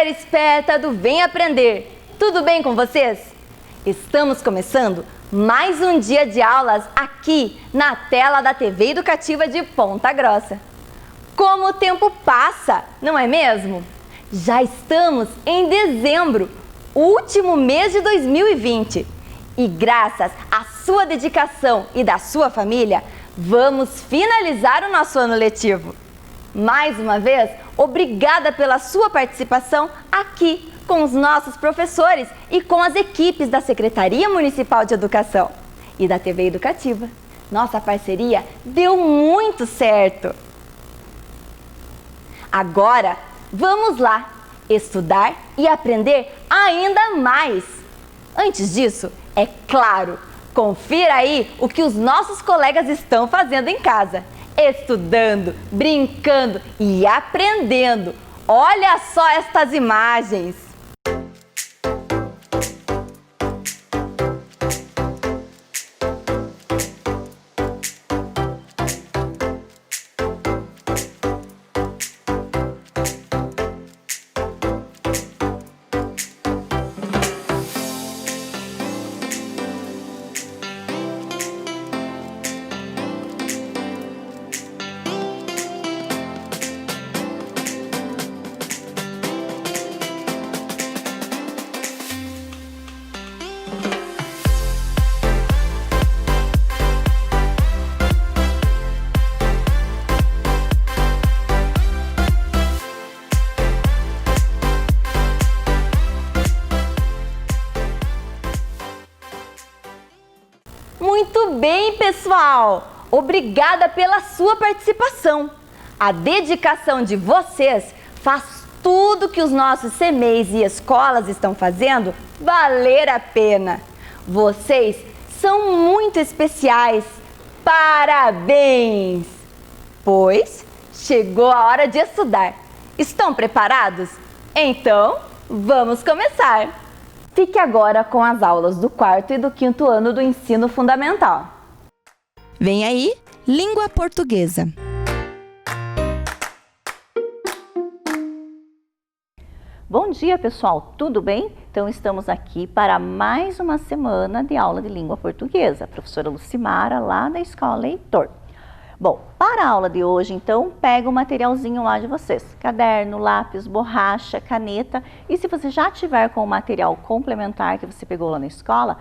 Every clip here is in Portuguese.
galera esperta do Vem Aprender! Tudo bem com vocês? Estamos começando mais um dia de aulas aqui na tela da TV Educativa de Ponta Grossa. Como o tempo passa, não é mesmo? Já estamos em dezembro, último mês de 2020. E graças à sua dedicação e da sua família, vamos finalizar o nosso ano letivo. Mais uma vez, obrigada pela sua participação aqui com os nossos professores e com as equipes da Secretaria Municipal de Educação e da TV Educativa. Nossa parceria deu muito certo. Agora, vamos lá estudar e aprender ainda mais. Antes disso, é claro, confira aí o que os nossos colegas estão fazendo em casa. Estudando, brincando e aprendendo. Olha só estas imagens! Muito bem, pessoal! Obrigada pela sua participação. A dedicação de vocês faz tudo que os nossos CMEs e escolas estão fazendo valer a pena. Vocês são muito especiais. Parabéns! Pois chegou a hora de estudar. Estão preparados? Então, vamos começar! Fique agora com as aulas do 4º e do 5º ano do ensino fundamental. Vem aí, língua portuguesa. Bom dia, pessoal, tudo bem? Então, estamos aqui para mais uma semana de aula de língua portuguesa. A professora Lucimara, lá da Escola Heitor. Bom, para a aula de hoje, então, pega o materialzinho lá de vocês. Caderno, lápis, borracha, caneta. E se você já tiver com o material complementar que você pegou lá na escola,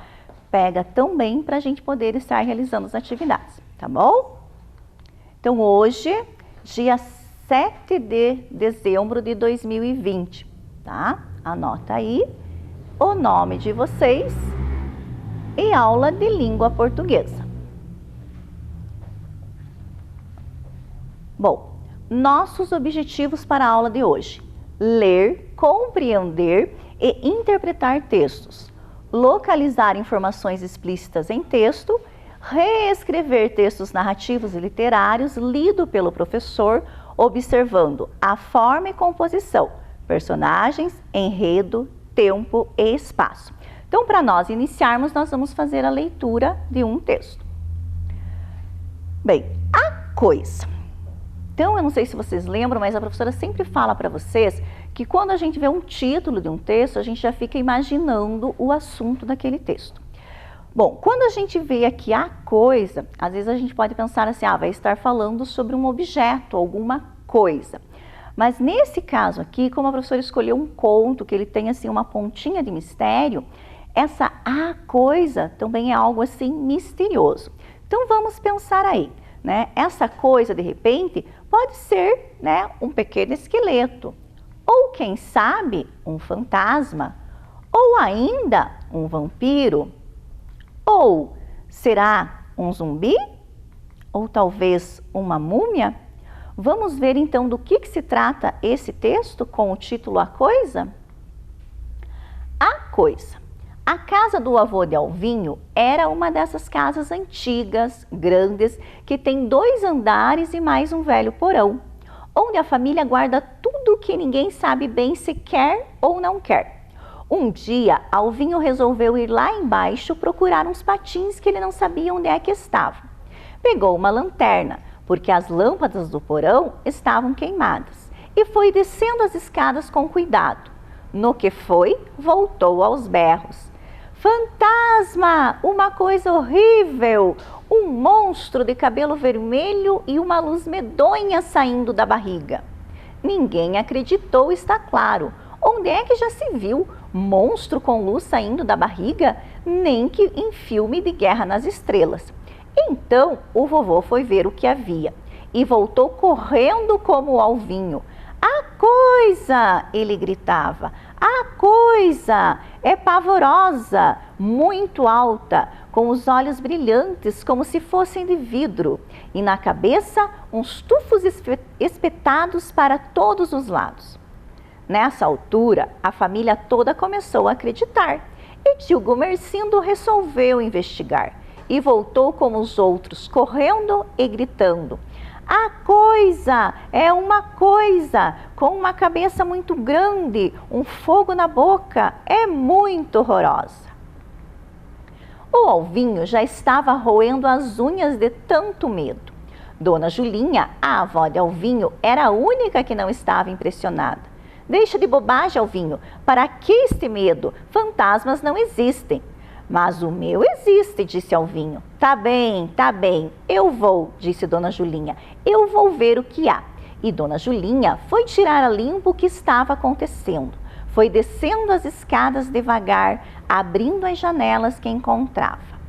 pega também para a gente poder estar realizando as atividades, tá bom? Então, hoje, dia 7 de dezembro de 2020, tá? Anota aí o nome de vocês e aula de língua portuguesa. Bom, nossos objetivos para a aula de hoje: ler, compreender e interpretar textos, localizar informações explícitas em texto, reescrever textos narrativos e literários lido pelo professor, observando a forma e composição, personagens, enredo, tempo e espaço. Então, para nós iniciarmos, nós vamos fazer a leitura de um texto. Bem, a coisa. Então, eu não sei se vocês lembram, mas a professora sempre fala para vocês que quando a gente vê um título de um texto, a gente já fica imaginando o assunto daquele texto. Bom, quando a gente vê aqui a coisa, às vezes a gente pode pensar assim, vai estar falando sobre um objeto, alguma coisa. Mas nesse caso aqui, como a professora escolheu um conto que ele tem assim uma pontinha de mistério, essa a coisa também é algo assim misterioso. Então, vamos pensar aí. Né? Essa coisa, de repente, pode ser, né, um pequeno esqueleto, ou quem sabe, um fantasma, ou ainda um vampiro, ou será um zumbi, ou talvez uma múmia? Vamos ver então do que se trata esse texto com o título A Coisa? A Coisa. A casa do avô de Alvinho era uma dessas casas antigas, grandes, que tem 2 andares e mais um velho porão, onde a família guarda tudo que ninguém sabe bem se quer ou não quer. Um dia, Alvinho resolveu ir lá embaixo procurar uns patins que ele não sabia onde é que estavam. Pegou uma lanterna, porque as lâmpadas do porão estavam queimadas, e foi descendo as escadas com cuidado. No que foi, voltou aos berros. Fantasma! Uma coisa horrível! Um monstro de cabelo vermelho e uma luz medonha saindo da barriga. Ninguém acreditou, está claro. Onde é que já se viu monstro com luz saindo da barriga? Nem que em filme de Guerra nas Estrelas. Então o vovô foi ver o que havia e voltou correndo como o alvinho. A coisa! Ele gritava. A coisa é pavorosa, muito alta, com os olhos brilhantes como se fossem de vidro e na cabeça uns tufos espetados para todos os lados. Nessa altura, a família toda começou a acreditar e tio Gumercindo resolveu investigar e voltou como os outros, correndo e gritando. A coisa é uma coisa com uma cabeça muito grande, um fogo na boca, é muito horrorosa. O alvinho já estava roendo as unhas de tanto medo. Dona Julinha, a avó de Alvinho, era a única que não estava impressionada. Deixa de bobagem, Alvinho, para que este medo? Fantasmas não existem. Mas o meu existe, disse Alvinho. Tá bem, eu vou, disse Dona Julinha. Eu vou ver o que há. E Dona Julinha foi tirar a limpo o que estava acontecendo. Foi descendo as escadas devagar, abrindo as janelas que encontrava.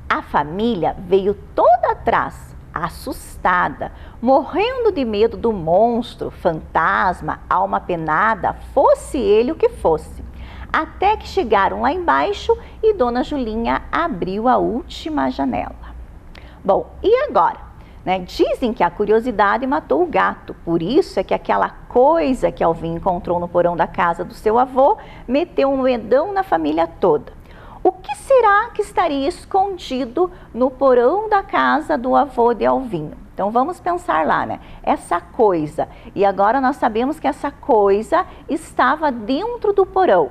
A família veio toda atrás, assustada, morrendo de medo do monstro, fantasma, alma penada, fosse ele o que fosse. Até que chegaram lá embaixo e Dona Julinha abriu a última janela. Bom, e agora? Dizem que a curiosidade matou o gato, por isso é que aquela coisa que Alvinho encontrou no porão da casa do seu avô meteu um medão na família toda. O que será que estaria escondido no porão da casa do avô de Alvinho? Então vamos pensar lá, Essa coisa. E agora nós sabemos que essa coisa estava dentro do porão.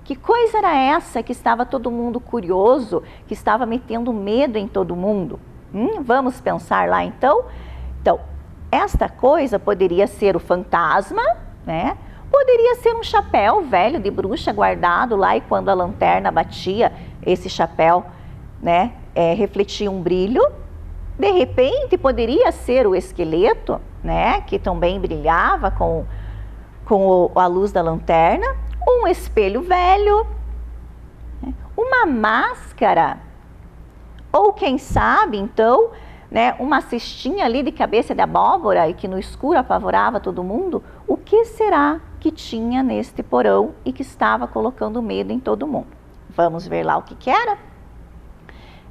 Que coisa era essa que estava todo mundo curioso, que estava metendo medo em todo mundo? Vamos pensar lá então? Então, esta coisa poderia ser o fantasma, Poderia ser um chapéu velho de bruxa guardado lá e quando a lanterna batia, esse chapéu, refletia um brilho. De repente, poderia ser o esqueleto, que também brilhava com a luz da lanterna. Um espelho velho, uma máscara, ou quem sabe, então, uma cestinha ali de cabeça de abóbora e que no escuro apavorava todo mundo. O que será que tinha neste porão e que estava colocando medo em todo mundo? Vamos ver lá o que era?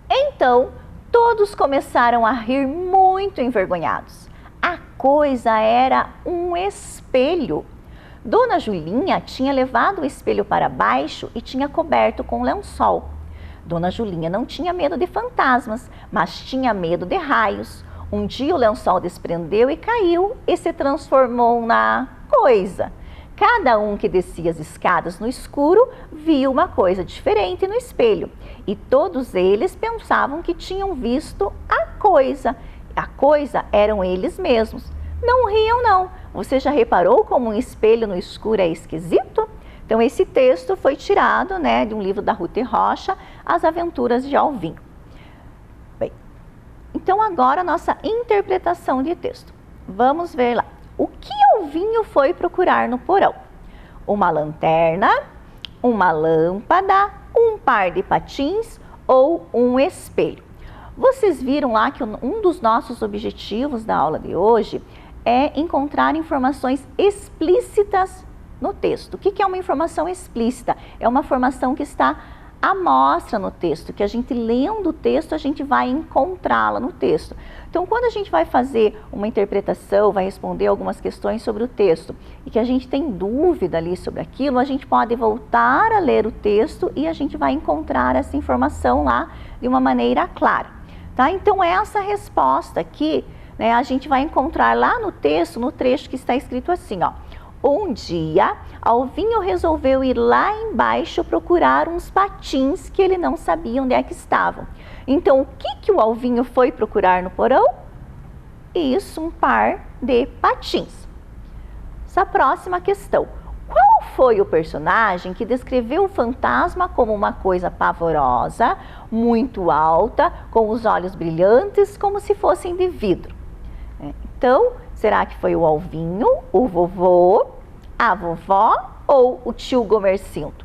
Então, todos começaram a rir muito envergonhados. A coisa era um espelho. Dona Julinha tinha levado o espelho para baixo e tinha coberto com lençol. Dona Julinha não tinha medo de fantasmas, mas tinha medo de raios. Um dia o lençol desprendeu e caiu e se transformou na coisa. Cada um que descia as escadas no escuro via uma coisa diferente no espelho. E todos eles pensavam que tinham visto a coisa. A coisa eram eles mesmos. Não riam, não. Você já reparou como um espelho no escuro é esquisito? Então, esse texto foi tirado de um livro da Ruth Rocha, As Aventuras de Alvinho. Bem, então agora nossa interpretação de texto. Vamos ver lá. O que Alvinho foi procurar no porão? Uma lanterna, uma lâmpada, um par de patins ou um espelho? Vocês viram lá que um dos nossos objetivos da aula de hoje é encontrar informações explícitas no texto. O que é uma informação explícita? É uma informação que está à mostra no texto, que a gente lendo o texto, a gente vai encontrá-la no texto. Então, quando a gente vai fazer uma interpretação, vai responder algumas questões sobre o texto e que a gente tem dúvida ali sobre aquilo, a gente pode voltar a ler o texto e a gente vai encontrar essa informação lá de uma maneira clara. Tá? Então, essa resposta aqui, a gente vai encontrar lá no texto, no trecho que está escrito assim, ó. Um dia, Alvinho resolveu ir lá embaixo procurar uns patins que ele não sabia onde é que estavam. Então, o que o Alvinho foi procurar no porão? Isso, um par de patins. Essa próxima questão. Qual foi o personagem que descreveu o fantasma como uma coisa pavorosa, muito alta, com os olhos brilhantes, como se fossem de vidro? Então, será que foi o Alvinho, o vovô, a vovó ou o tio Gomercindo?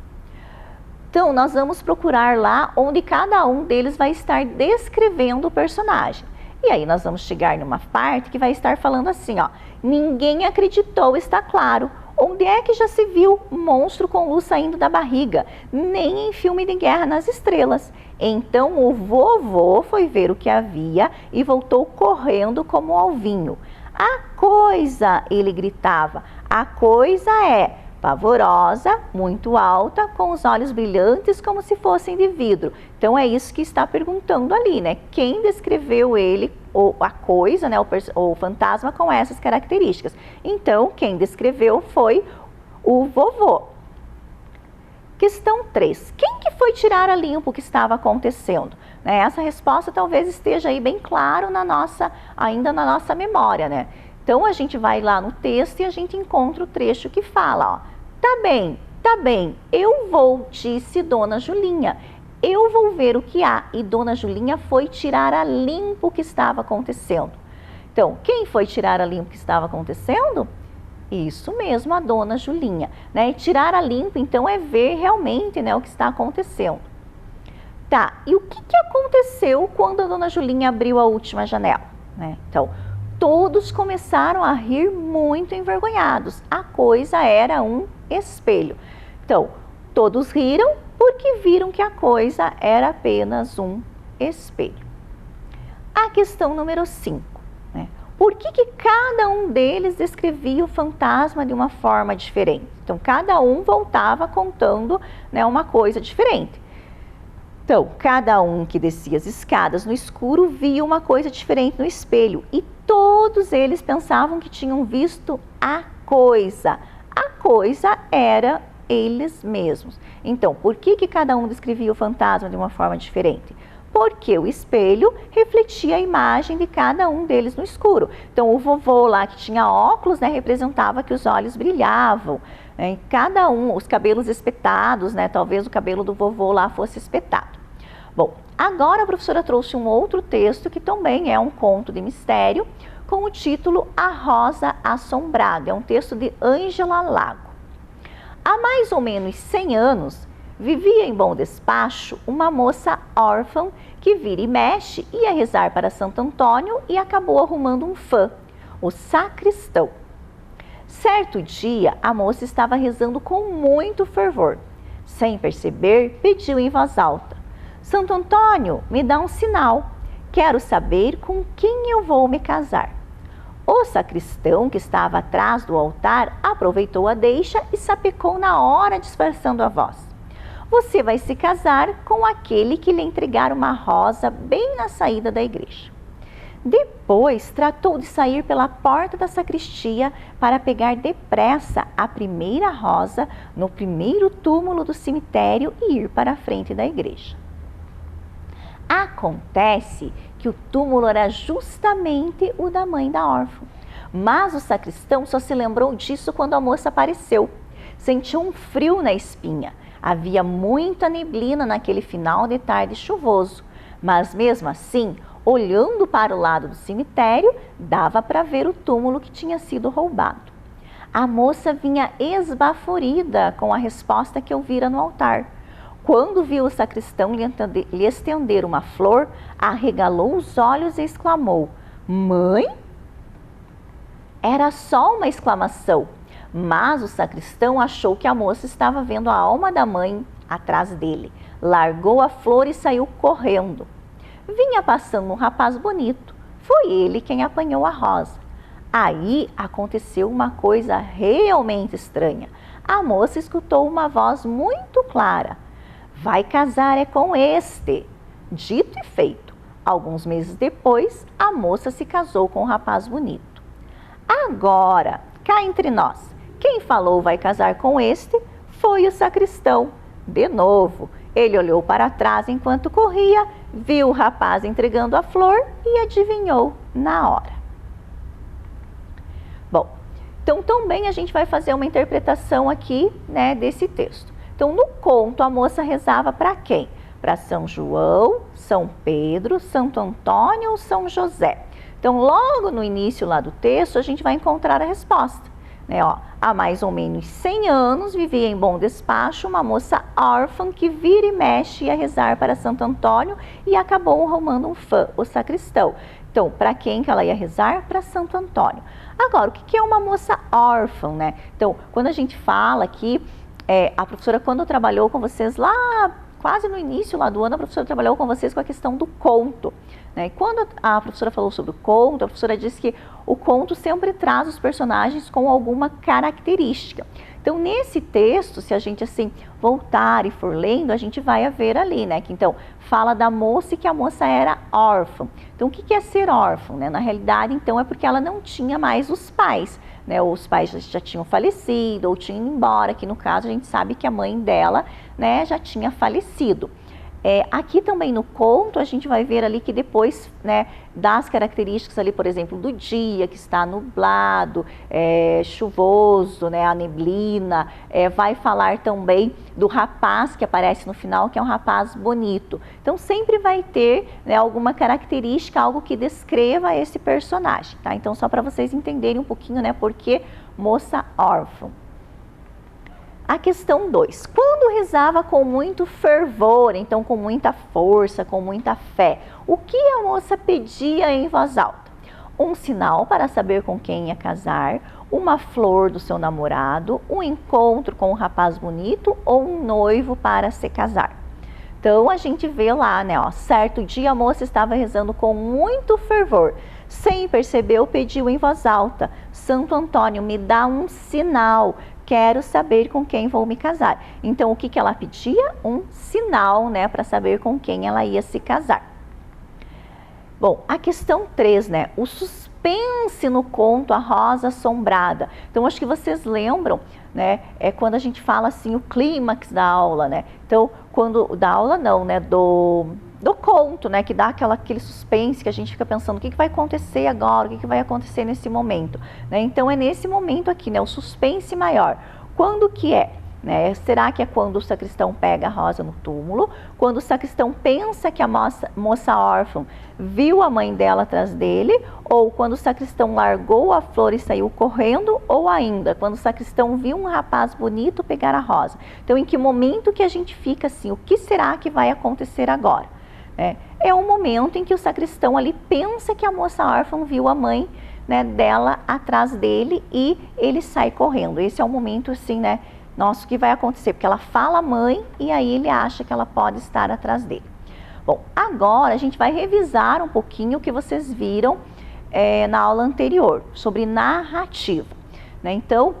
Então, nós vamos procurar lá onde cada um deles vai estar descrevendo o personagem. E aí nós vamos chegar numa parte que vai estar falando assim, ó: ninguém acreditou, está claro. Onde é que já se viu monstro com luz saindo da barriga? Nem em filme de Guerra nas Estrelas. Então o vovô foi ver o que havia e voltou correndo como o Alvinho. A coisa, ele gritava, a coisa é pavorosa, muito alta, com os olhos brilhantes como se fossem de vidro. Então é isso que está perguntando ali, né? Quem descreveu ele, ou a coisa, né, o fantasma com essas características? Então, quem descreveu foi o vovô. Questão 3. Quem que foi tirar a limpo o que estava acontecendo? Essa resposta talvez esteja aí bem claro ainda na nossa memória, né? Então, a gente vai lá no texto e a gente encontra o trecho que fala, ó: tá bem, eu vou, disse Dona Julinha. Eu vou ver o que há. E Dona Julinha foi tirar a limpo o que estava acontecendo. Então, quem foi tirar a limpo o que estava acontecendo? Isso mesmo, a Dona Julinha, né? E tirar a limpo, então, é ver realmente, né, o que está acontecendo. Tá, e o que aconteceu quando a Dona Julinha abriu a última janela, né? Então, todos começaram a rir muito envergonhados. A coisa era um espelho. Então, todos riram porque viram que a coisa era apenas um espelho. A questão número 5. Né? Por que cada um deles descrevia o fantasma de uma forma diferente? Então, cada um voltava contando, né, uma coisa diferente. Então, cada um que descia as escadas no escuro via uma coisa diferente no espelho e todos eles pensavam que tinham visto a coisa. A coisa era eles mesmos. Então, por que cada um descrevia o fantasma de uma forma diferente? Porque o espelho refletia a imagem de cada um deles no escuro. Então, o vovô lá que tinha óculos, né, representava que os olhos brilhavam. Né, e cada um, os cabelos espetados, né, talvez o cabelo do vovô lá fosse espetado. Bom, agora a professora trouxe um outro texto que também é um conto de mistério, com o título A Rosa Assombrada. É um texto de Ângela Lago. Há mais ou menos 100 anos, vivia em Bom Despacho uma moça órfã que vira e mexe, ia rezar para Santo Antônio e acabou arrumando um fã, o sacristão. Certo dia, a moça estava rezando com muito fervor. Sem perceber, pediu em voz alta: Santo Antônio, me dá um sinal. Quero saber com quem eu vou me casar. O sacristão, que estava atrás do altar, aproveitou a deixa e sapecou na hora, disfarçando a voz: Você vai se casar com aquele que lhe entregar uma rosa bem na saída da igreja. Depois, tratou de sair pela porta da sacristia para pegar depressa a primeira rosa no primeiro túmulo do cemitério e ir para a frente da igreja. Acontece que o túmulo era justamente o da mãe da órfã, mas o sacristão só se lembrou disso quando a moça apareceu. Sentiu um frio na espinha. Havia muita neblina naquele final de tarde chuvoso, mas mesmo assim, olhando para o lado do cemitério, dava para ver o túmulo que tinha sido roubado. A moça vinha esbaforida com a resposta que ouvira no altar. Quando viu o sacristão lhe estender uma flor, arregalou os olhos e exclamou: Mãe? Era só uma exclamação, mas o sacristão achou que a moça estava vendo a alma da mãe atrás dele. Largou a flor e saiu correndo. Vinha passando um rapaz bonito. Foi ele quem apanhou a rosa. Aí aconteceu uma coisa realmente estranha. A moça escutou uma voz muito clara: Vai casar é com este. Dito e feito. Alguns meses depois, a moça se casou com um rapaz bonito. Agora, cá entre nós, quem falou vai casar com este foi o sacristão. De novo, ele olhou para trás enquanto corria, viu o rapaz entregando a flor e adivinhou na hora. Bom, Então, também a gente vai fazer uma interpretação aqui, né, desse texto. Então, no conto, a moça rezava para quem? Para São João, São Pedro, Santo Antônio ou São José? Então, logo no início lá do texto, a gente vai encontrar a resposta. Né, ó, há mais ou menos 100 anos vivia em bom despacho uma moça órfã que vira e mexe ia rezar para Santo Antônio e acabou arrumando um fã, o sacristão. Então, para quem que ela ia rezar? Para Santo Antônio. Agora, o que é uma moça órfã, né? Então, quando a gente fala aqui, a professora, quando trabalhou com vocês lá, quase no início lá do ano, a professora trabalhou com vocês com a questão do conto. Né? E quando a professora falou sobre o conto, a professora disse que o conto sempre traz os personagens com alguma característica. Então, nesse texto, se a gente assim voltar e for lendo, a gente vai ver ali, né? Que então fala da moça e que a moça era órfã. Então, o que é ser órfã? Né? Na realidade, então, é porque ela não tinha mais os pais. Né, os pais já tinham falecido ou tinham ido embora, que no caso a gente sabe que a mãe dela, né, já tinha falecido. Aqui também no conto a gente vai ver ali que depois, né, das características ali, por exemplo, do dia que está nublado, chuvoso, né, a neblina, vai falar também do rapaz que aparece no final, que é um rapaz bonito. Então sempre vai ter, né, alguma característica, algo que descreva esse personagem, tá? Então só para vocês entenderem um pouquinho, né, por que moça órfã. A questão 2, quando rezava com muito fervor, então com muita força, com muita fé, o que a moça pedia em voz alta? Um sinal para saber com quem ia casar, uma flor do seu namorado, um encontro com um rapaz bonito ou um noivo para se casar. Então a gente vê lá, né, ó, certo dia a moça estava rezando com muito fervor, sem perceber, pediu em voz alta: Santo Antônio, me dá um sinal. Quero saber com quem vou me casar. Então, o que ela pedia? Um sinal, né, para saber com quem ela ia se casar. Bom, a questão 3, né, o suspense no conto A Rosa Assombrada. Então, acho que vocês lembram, né, quando a gente fala assim, o clímax da aula, né. Então, da aula não, né, do conto, né, que dá aquele suspense que a gente fica pensando, o que vai acontecer agora, o que vai acontecer nesse momento, né? Então é nesse momento aqui, né, o suspense maior. Quando que é? Né? Será que é quando o sacristão pega a rosa no túmulo? Quando o sacristão pensa que a moça órfã viu a mãe dela atrás dele? Ou quando o sacristão largou a flor e saiu correndo? Ou ainda, quando o sacristão viu um rapaz bonito pegar a rosa? Então, em que momento que a gente fica assim, o que será que vai acontecer agora? É um momento em que o sacristão ali pensa que a moça órfã viu a mãe, né, dela atrás dele e ele sai correndo. Esse é o momento assim, né, nossa, o que vai acontecer? Porque ela fala mãe e aí ele acha que ela pode estar atrás dele. Bom, agora a gente vai revisar um pouquinho o que vocês viram na aula anterior, sobre narrativa. Né? Então,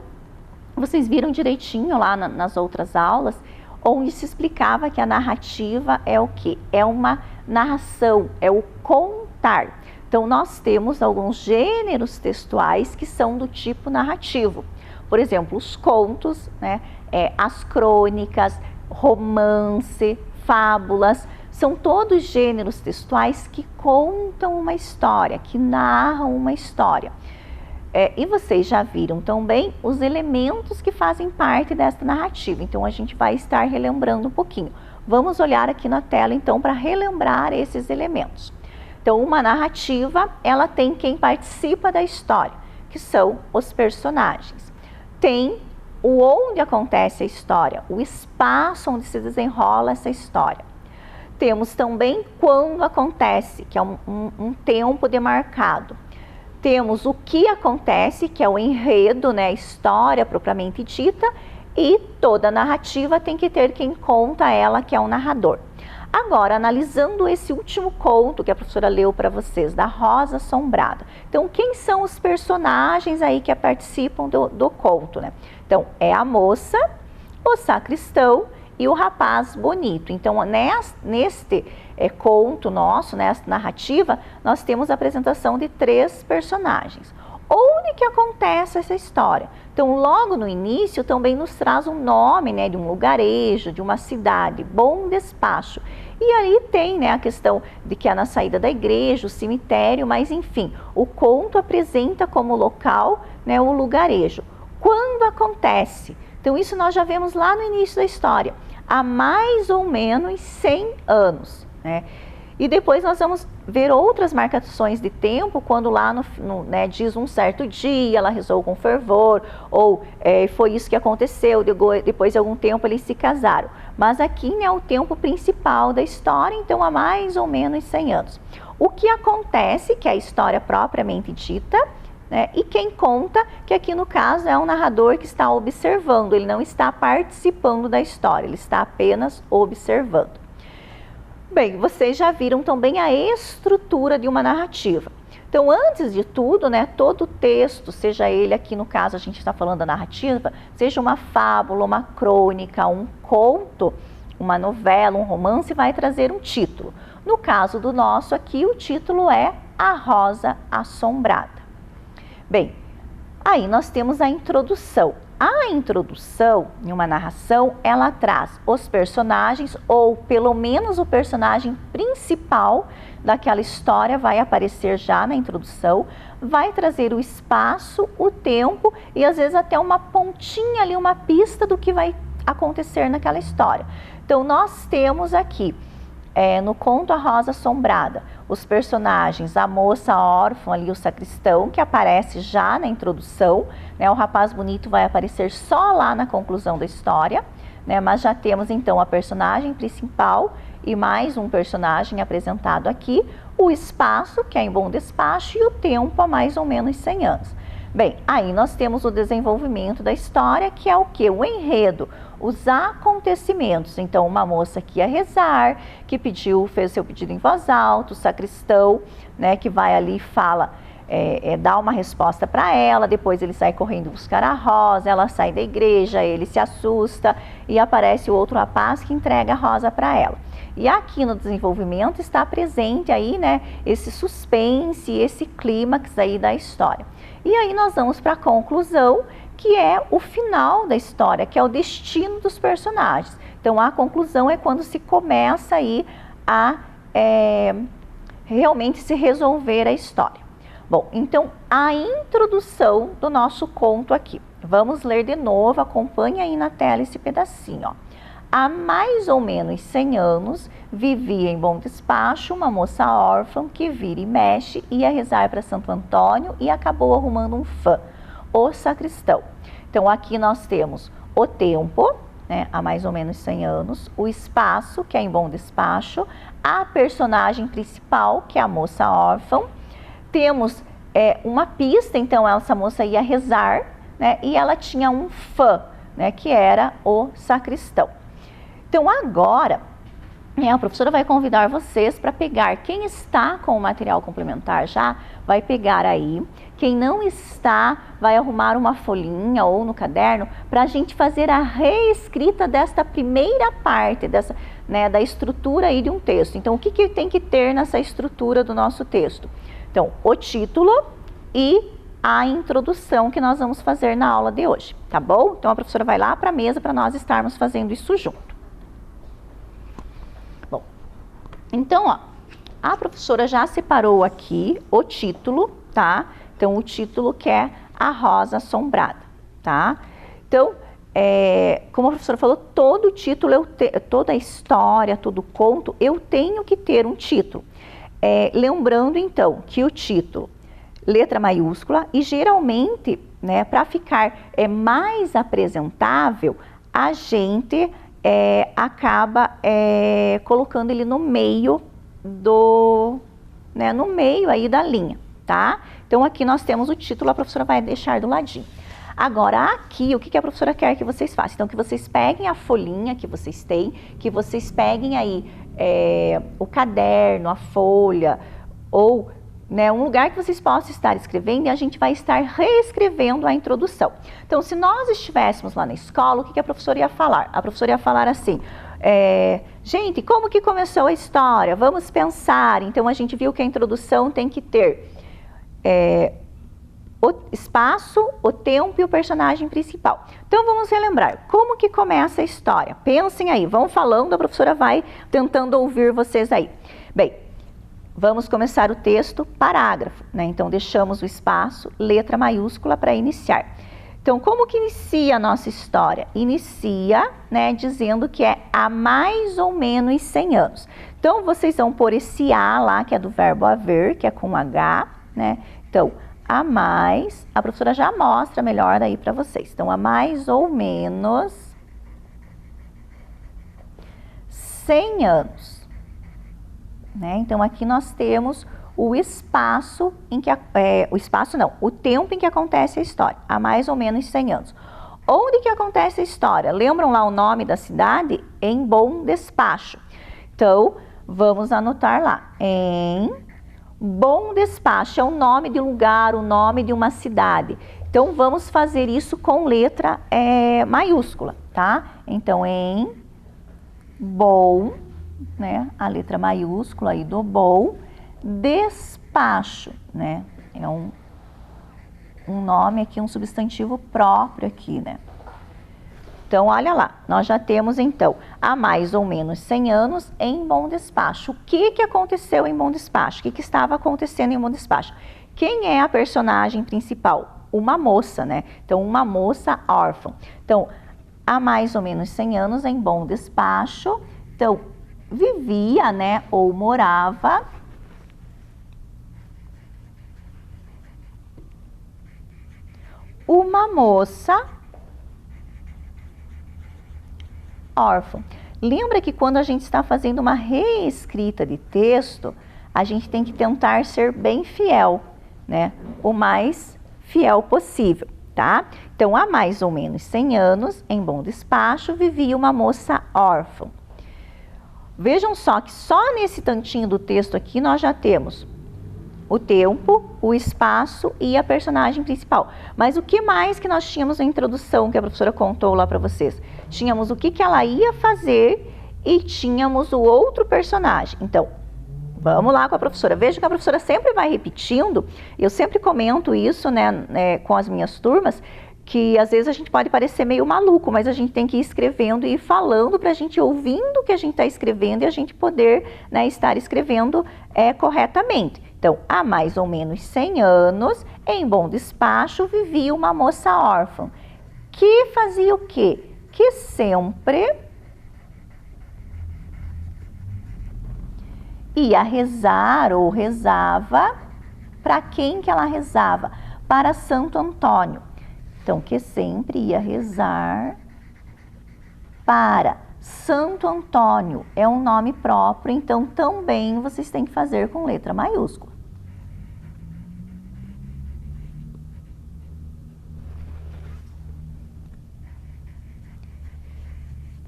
vocês viram direitinho lá nas outras aulas, onde se explicava que a narrativa é o quê? É uma narração, é o contar. Então, nós temos alguns gêneros textuais que são do tipo narrativo. Por exemplo, os contos, né? As crônicas, romance, fábulas, são todos gêneros textuais que contam uma história, que narram uma história. E vocês já viram também os elementos que fazem parte dessa narrativa. Então, a gente vai estar relembrando um pouquinho. Vamos olhar aqui na tela, então, para relembrar esses elementos. Então, uma narrativa, ela tem quem participa da história, que são os personagens. Tem o onde acontece a história, o espaço onde se desenrola essa história. Temos também quando acontece, que é um tempo demarcado. Temos o que acontece, que é o enredo, né, a história propriamente dita, e toda narrativa tem que ter quem conta ela, que é o narrador. Agora, analisando esse último conto que a professora leu para vocês, da Rosa Assombrada. Então, quem são os personagens aí que participam do conto, né? Então, é a moça, o sacristão e o rapaz bonito. Então, neste conto nosso, nessa narrativa, nós temos a apresentação de 3 personagens. Onde que acontece essa história? Então, logo no início, também nos traz um nome, né, de um lugarejo, de uma cidade, Bom Despacho. E aí tem, né, a questão de que é na saída da igreja, o cemitério, mas enfim, o conto apresenta como local, né, o lugarejo. Quando acontece? Então isso nós já vemos lá no início da história, há mais ou menos 100 anos, né? E depois nós vamos ver outras marcações de tempo, quando lá né, diz um certo dia, ela rezou com fervor, ou foi isso que aconteceu, depois de algum tempo eles se casaram. Mas aqui, né, é o tempo principal da história, então há mais ou menos 100 anos. O que acontece, que é a história propriamente dita, né, e quem conta, que aqui no caso é um narrador que está observando, ele não está participando da história, ele está apenas observando. Bem, vocês já viram também a estrutura de uma narrativa. Então, antes de tudo, né, todo texto, seja ele aqui no caso a gente está falando da narrativa, seja uma fábula, uma crônica, um conto, uma novela, um romance, vai trazer um título. No caso do nosso aqui, o título é A Rosa Assombrada. Bem, aí nós temos a introdução. A introdução, em uma narração, ela traz os personagens, ou pelo menos o personagem principal daquela história vai aparecer já na introdução, vai trazer o espaço, o tempo e às vezes até uma pontinha ali, uma pista do que vai acontecer naquela história. Então nós temos aqui, no conto A Rosa Assombrada, os personagens, a moça órfã ali, o sacristão, que aparece já na introdução, né? O rapaz bonito vai aparecer só lá na conclusão da história, né? Mas já temos então a personagem principal e mais um personagem apresentado aqui, o espaço, que é em bom despacho, e o tempo há mais ou menos 100 anos. Bem, aí nós temos o desenvolvimento da história, que é o quê? O enredo, os acontecimentos. Então, uma moça que ia rezar, que fez seu pedido em voz alta, o sacristão, né, que vai ali e fala, dá uma resposta para ela, depois ele sai correndo buscar a rosa, ela sai da igreja, ele se assusta e aparece o outro rapaz que entrega a rosa para ela. E aqui no desenvolvimento está presente aí, né, esse suspense, esse clímax aí da história. E aí nós vamos para a conclusão, que é o final da história, que é o destino dos personagens. Então a conclusão é quando se começa aí a realmente se resolver a história. Bom, então a introdução do nosso conto aqui. Vamos ler de novo, acompanhe aí na tela esse pedacinho, ó. Há mais ou menos 100 anos, vivia em bom despacho uma moça órfã que vira e mexe, ia rezar para Santo Antônio e acabou arrumando um fã, o sacristão. Então aqui nós temos o tempo, né, há mais ou menos 100 anos, o espaço, que é em bom despacho, a personagem principal, que é a moça órfã, temos uma pista, então essa moça ia rezar, né, e ela tinha um fã, né, que era o sacristão. Então agora, a professora vai convidar vocês para pegar, quem está com o material complementar já, vai pegar aí, quem não está, vai arrumar uma folhinha ou no caderno, para a gente fazer a reescrita desta primeira parte, né, da estrutura aí de um texto. Então o que tem que ter nessa estrutura do nosso texto? Então, o título e a introdução que nós vamos fazer na aula de hoje, tá bom? Então a professora vai lá para a mesa para nós estarmos fazendo isso junto. Bom, então, ó, a professora já separou aqui o título, tá? Então, o título que é A Rosa Assombrada, tá? Então, como a professora falou, todo título, toda a história, todo conto, eu tenho que ter um título. Lembrando, então, que o título, letra maiúscula, e geralmente, né, para ficar mais apresentável, a gente acaba colocando ele no meio no meio aí da linha, tá? Então aqui nós temos o título, a professora vai deixar do ladinho. Agora aqui, o que a professora quer que vocês façam? Então que vocês peguem a folhinha que vocês têm, que vocês peguem aí o caderno, a folha, ou né, um lugar que vocês possam estar escrevendo, e a gente vai estar reescrevendo a introdução. Então, se nós estivéssemos lá na escola, o que a professora ia falar? A professora ia falar assim, gente, como que começou a história? Vamos pensar. Então, a gente viu que a introdução tem que ter o espaço, o tempo e o personagem principal. Então vamos relembrar, como que começa a história? Pensem aí, vão falando, a professora vai tentando ouvir vocês aí. Bem, vamos começar o texto, parágrafo, né? Então deixamos o espaço, letra maiúscula para iniciar. Então como que inicia a nossa história? Inicia, né, dizendo que é há mais ou menos 100 anos. Então vocês vão pôr esse A lá, que é do verbo haver, que é com H, né? Então, há mais, a professora já mostra melhor aí para vocês. Então, há mais ou menos 100 anos. Né? Então, aqui nós temos o espaço em que... o tempo em que acontece a história. Há mais ou menos 100 anos. Onde que acontece a história? Lembram lá o nome da cidade? Em Bom Despacho. Então, vamos anotar lá. Em Bom Despacho é o nome de um lugar, o nome de uma cidade. Então, vamos fazer isso com letra maiúscula, tá? Então, em Bom, né? A letra maiúscula aí do Bom Despacho, né? É um nome aqui, um substantivo próprio aqui, né? Então, olha lá, nós já temos, então, há mais ou menos 100 anos em Bom Despacho. O que que aconteceu em Bom Despacho? O que que estava acontecendo em Bom Despacho? Quem é a personagem principal? Uma moça, né? Então, uma moça órfã. Então, há mais ou menos 100 anos em Bom Despacho. Então, vivia, né, ou morava uma moça órfã. Lembra que quando a gente está fazendo uma reescrita de texto, a gente tem que tentar ser bem fiel, né? O mais fiel possível, tá? Então, há mais ou menos 100 anos, em Bom Despacho, vivia uma moça órfã. Vejam só que só nesse tantinho do texto aqui nós já temos o tempo, o espaço e a personagem principal. Mas o que mais que nós tínhamos na introdução que a professora contou lá para vocês? Tínhamos o que que ela ia fazer e tínhamos o outro personagem. Então, vamos lá com a professora. Veja que a professora sempre vai repetindo. Eu sempre comento isso, né, com as minhas turmas, que às vezes a gente pode parecer meio maluco, mas a gente tem que ir escrevendo e ir falando para a gente ouvindo o que a gente está escrevendo e a gente poder, né, estar escrevendo corretamente. Então, há mais ou menos 100 anos, em Bom Despacho, vivia uma moça órfã, que fazia o quê? Que sempre ia rezar ou rezava. Para quem que ela rezava? Para Santo Antônio. Então, que sempre ia rezar para Santo Antônio. É um nome próprio, então também vocês têm que fazer com letra maiúscula.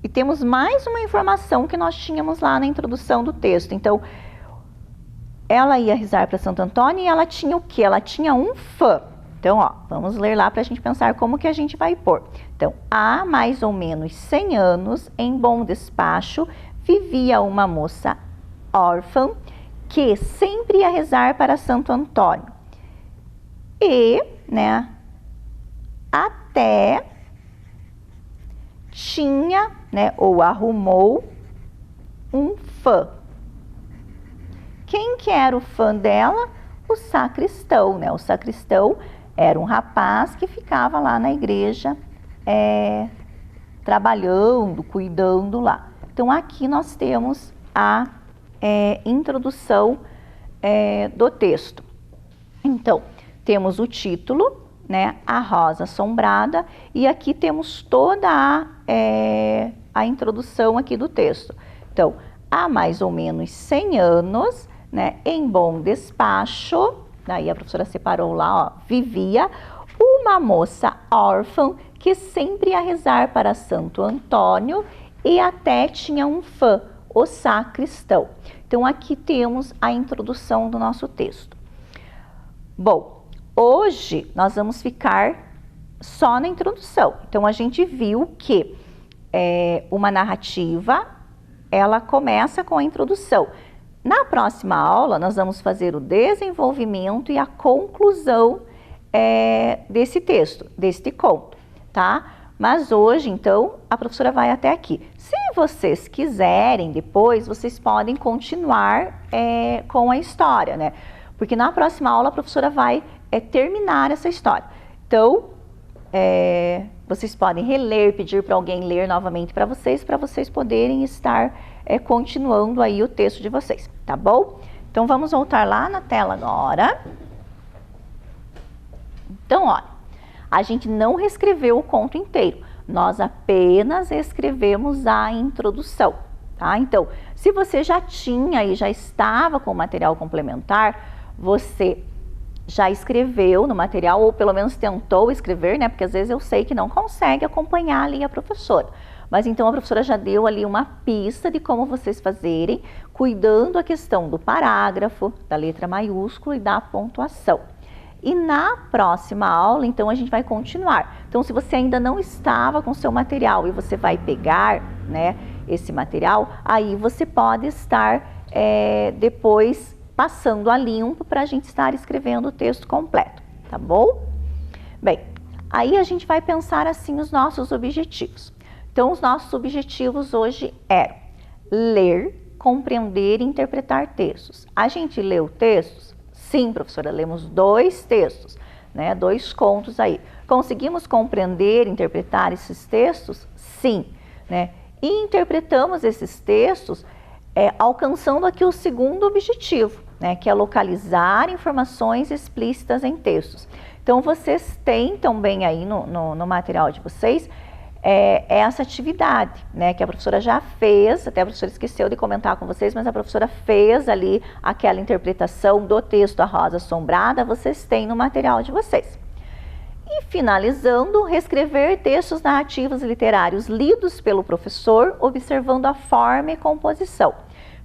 E temos mais uma informação que nós tínhamos lá na introdução do texto. Então, ela ia rezar para Santo Antônio e ela tinha o quê? Ela tinha um fã. Então, ó, vamos ler lá para a gente pensar como que a gente vai pôr. Então, há mais ou menos 100 anos, em Bom Despacho, vivia uma moça órfã que sempre ia rezar para Santo Antônio. E, né, até tinha, né, ou arrumou um fã. Quem que era o fã dela? O sacristão, né? O sacristão era um rapaz que ficava lá na igreja trabalhando, cuidando lá. Então, aqui nós temos a introdução do texto. Então, temos o título, né, A Rosa Assombrada, e aqui temos toda a introdução aqui do texto. Então, há mais ou menos 100 anos, né, em Bom Despacho, daí a professora separou lá, ó, vivia uma moça órfã que sempre ia rezar para Santo Antônio e até tinha um fã, o sacristão. Então, aqui temos a introdução do nosso texto. Bom, hoje nós vamos ficar só na introdução. Então, a gente viu que uma narrativa, ela começa com a introdução. Na próxima aula, nós vamos fazer o desenvolvimento e a conclusão desse texto, deste conto, tá? Mas hoje, então, a professora vai até aqui. Se vocês quiserem, depois, vocês podem continuar com a história, né? Porque na próxima aula a professora vai terminar essa história. Então, vocês podem reler, pedir para alguém ler novamente para vocês poderem estar continuando aí o texto de vocês, tá bom? Então, vamos voltar lá na tela agora. Então, olha, a gente não reescreveu o conto inteiro, nós apenas escrevemos a introdução, tá? Então, se você já tinha e já estava com o material complementar, você já escreveu no material, ou pelo menos tentou escrever, né? Porque às vezes eu sei que não consegue acompanhar ali a professora. Mas então a professora já deu ali uma pista de como vocês fazerem, cuidando a questão do parágrafo, da letra maiúscula e da pontuação. E na próxima aula, então, a gente vai continuar. Então, se você ainda não estava com o seu material e você vai pegar, né, esse material, aí você pode estar depois passando a limpo para a gente estar escrevendo o texto completo, tá bom? Bem, aí a gente vai pensar assim os nossos objetivos. Então, os nossos objetivos hoje eram ler, compreender e interpretar textos. A gente leu textos? Sim, professora, lemos 2 textos, né? 2 contos aí. Conseguimos compreender, interpretar esses textos? Sim, né? E interpretamos esses textos alcançando aqui o segundo objetivo, né? Que é localizar informações explícitas em textos. Então, vocês têm também aí no material de vocês essa atividade, né, que a professora já fez, até a professora esqueceu de comentar com vocês, mas a professora fez ali aquela interpretação do texto A Rosa Assombrada, vocês têm no material de vocês. E finalizando, reescrever textos narrativos e literários lidos pelo professor, observando a forma e composição,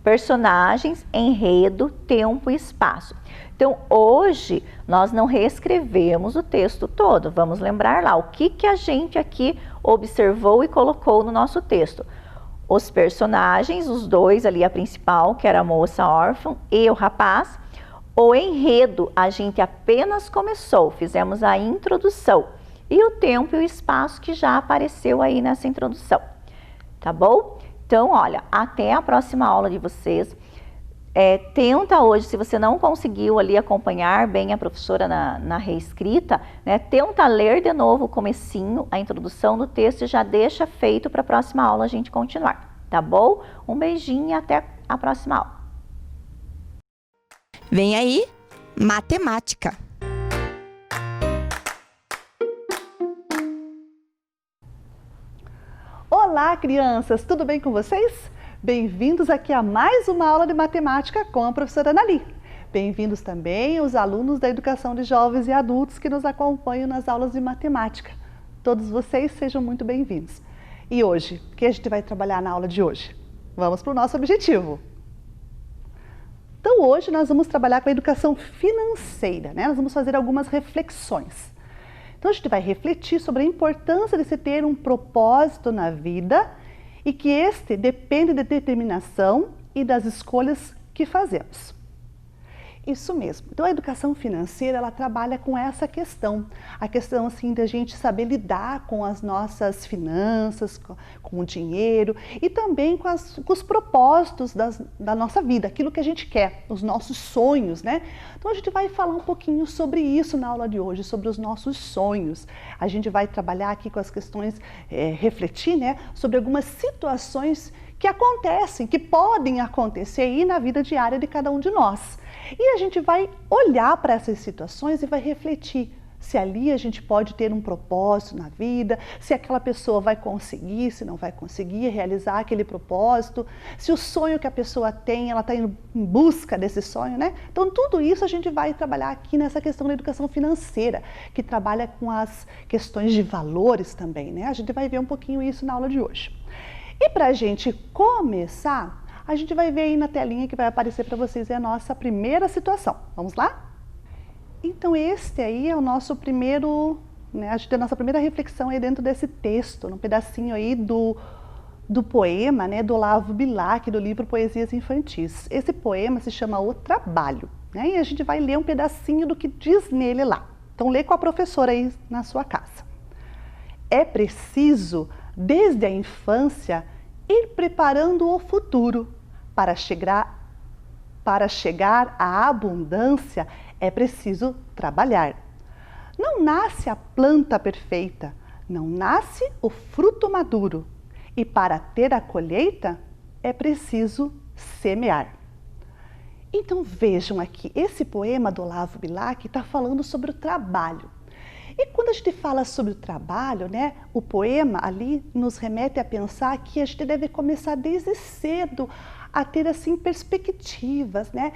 personagens, enredo, tempo e espaço. Então, hoje, nós não reescrevemos o texto todo. Vamos lembrar lá o que a gente aqui observou e colocou no nosso texto. Os personagens, os 2 ali, a principal, que era a moça órfã, e o rapaz. O enredo, a gente apenas começou, fizemos a introdução. E o tempo e o espaço que já apareceu aí nessa introdução. Tá bom? Então, olha, até a próxima aula de vocês. Tenta hoje, se você não conseguiu ali acompanhar bem a professora na reescrita, né, tenta ler de novo o comecinho, a introdução do texto e já deixa feito para a próxima aula a gente continuar, tá bom? Um beijinho e até a próxima aula. Vem aí, matemática. Olá, crianças! Tudo bem com vocês? Bem-vindos aqui a mais uma aula de matemática com a professora Anali. Bem-vindos também os alunos da Educação de Jovens e Adultos que nos acompanham nas aulas de matemática. Todos vocês sejam muito bem-vindos. E hoje, o que a gente vai trabalhar na aula de hoje? Vamos para o nosso objetivo. Então, hoje nós vamos trabalhar com a educação financeira, né? Nós vamos fazer algumas reflexões. Então, a gente vai refletir sobre a importância de se ter um propósito na vida e que este depende da determinação e das escolhas que fazemos. Isso mesmo. Então, a educação financeira, ela trabalha com essa questão. A questão, assim, da gente saber lidar com as nossas finanças, com o dinheiro e também com os propósitos da nossa vida, aquilo que a gente quer, os nossos sonhos, né? Então, a gente vai falar um pouquinho sobre isso na aula de hoje, sobre os nossos sonhos. A gente vai trabalhar aqui com as questões, refletir, né, sobre algumas situações que acontecem, que podem acontecer aí na vida diária de cada um de nós. E a gente vai olhar para essas situações e vai refletir se ali a gente pode ter um propósito na vida, se aquela pessoa vai conseguir, se não vai conseguir realizar aquele propósito, se o sonho que a pessoa tem, ela está indo em busca desse sonho, né? Então, tudo isso a gente vai trabalhar aqui nessa questão da educação financeira, que trabalha com as questões de valores também, né? A gente vai ver um pouquinho isso na aula de hoje. E para a gente começar, a gente vai ver aí na telinha que vai aparecer para vocês a nossa primeira situação. Vamos lá? Então, este aí é o nosso primeiro, né, a nossa primeira reflexão aí dentro desse texto, num pedacinho aí do poema, né, do Olavo Bilac, do livro Poesias Infantis. Esse poema se chama O Trabalho, né, e a gente vai ler um pedacinho do que diz nele lá. Então lê com a professora aí na sua casa. É preciso, desde a infância, ir preparando o futuro. Para chegar à abundância, é preciso trabalhar. Não nasce a planta perfeita, não nasce o fruto maduro. E para ter a colheita, é preciso semear. Então vejam aqui, esse poema do Olavo Bilac está falando sobre o trabalho. E quando a gente fala sobre o trabalho, né, o poema ali nos remete a pensar que a gente deve começar desde cedo a ter assim perspectivas, né?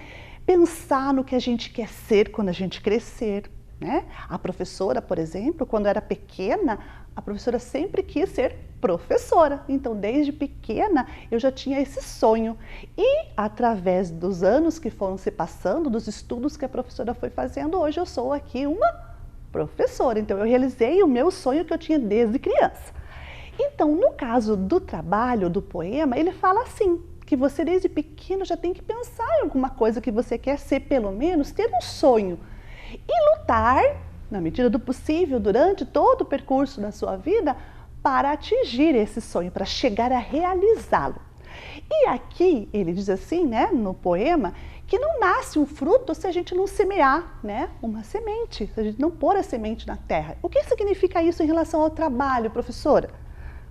Pensar no que a gente quer ser quando a gente crescer, né? A professora, por exemplo, quando era pequena, a professora sempre quis ser professora. Então, desde pequena, eu já tinha esse sonho. E, através dos anos que foram se passando, dos estudos que a professora foi fazendo, hoje eu sou aqui uma professora. Então, eu realizei o meu sonho que eu tinha desde criança. Então, no caso do trabalho, do poema, ele fala assim, que você desde pequeno já tem que pensar em alguma coisa que você quer ser, pelo menos ter um sonho. E lutar, na medida do possível, durante todo o percurso da sua vida, para atingir esse sonho, para chegar a realizá-lo. E aqui ele diz assim, né, no poema, que não nasce um fruto se a gente não semear, né, uma semente, se a gente não pôr a semente na terra. O que significa isso em relação ao trabalho, professora?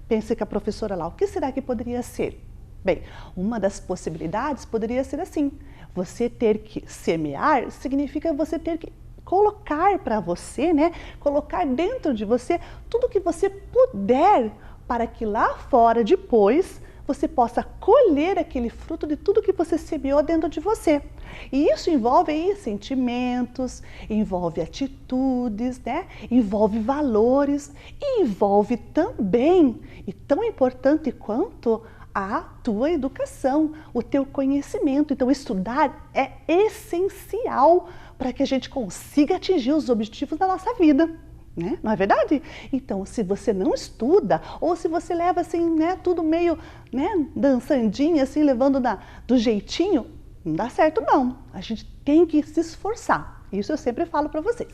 Pense que a professora lá, o que será que poderia ser? Bem, uma das possibilidades poderia ser assim, você ter que semear significa você ter que colocar para você, né, colocar dentro de você tudo que você puder para que lá fora depois você possa colher aquele fruto de tudo que você semeou dentro de você. E isso envolve aí sentimentos, envolve atitudes, né? Envolve valores e envolve também, e tão importante quanto, a tua educação, o teu conhecimento. Então, estudar é essencial para que a gente consiga atingir os objetivos da nossa vida. Né? Não é verdade? Então, se você não estuda, ou se você leva assim, né, tudo meio, né, dançandinho, assim, levando do jeitinho, não dá certo não. A gente tem que se esforçar. Isso eu sempre falo para vocês.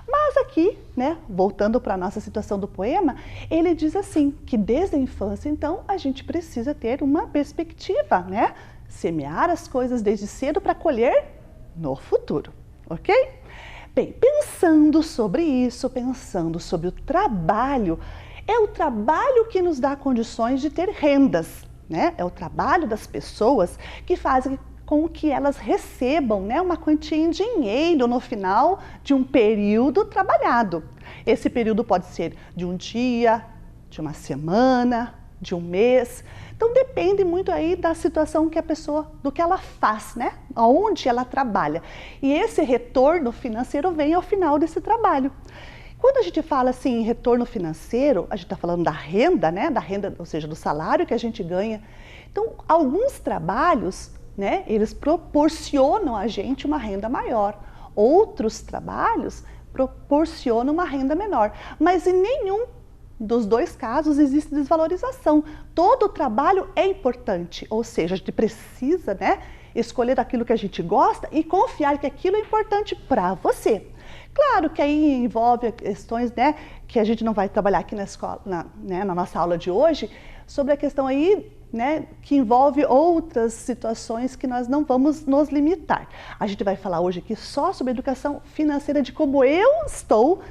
Mas aqui, né, voltando para a nossa situação do poema, ele diz assim, que desde a infância, então, a gente precisa ter uma perspectiva, né? Semear as coisas desde cedo para colher no futuro, ok? Bem, pensando sobre isso, pensando sobre o trabalho, é o trabalho que nos dá condições de ter rendas, né? É o trabalho das pessoas que fazem com que elas recebam, né, uma quantia em dinheiro no final de um período trabalhado. Esse período pode ser de um dia, de uma semana, de um mês. Então depende muito aí da situação que a pessoa, do que ela faz, né? Aonde ela trabalha. E esse retorno financeiro vem ao final desse trabalho. Quando a gente fala assim em retorno financeiro, a gente está falando da renda, né? Da renda, ou seja, do salário que a gente ganha. Então, alguns trabalhos, né, eles proporcionam a gente uma renda maior. Outros trabalhos proporcionam uma renda menor. Mas em nenhum dos dois casos existe desvalorização. Todo o trabalho é importante, ou seja, a gente precisa, né, escolher aquilo que a gente gosta e confiar que aquilo é importante para você. Claro que aí envolve questões, né, que a gente não vai trabalhar aqui na escola, na nossa aula de hoje, sobre a questão aí, né, que envolve outras situações que nós não vamos nos limitar. A gente vai falar hoje aqui só sobre educação financeira, de como eu estou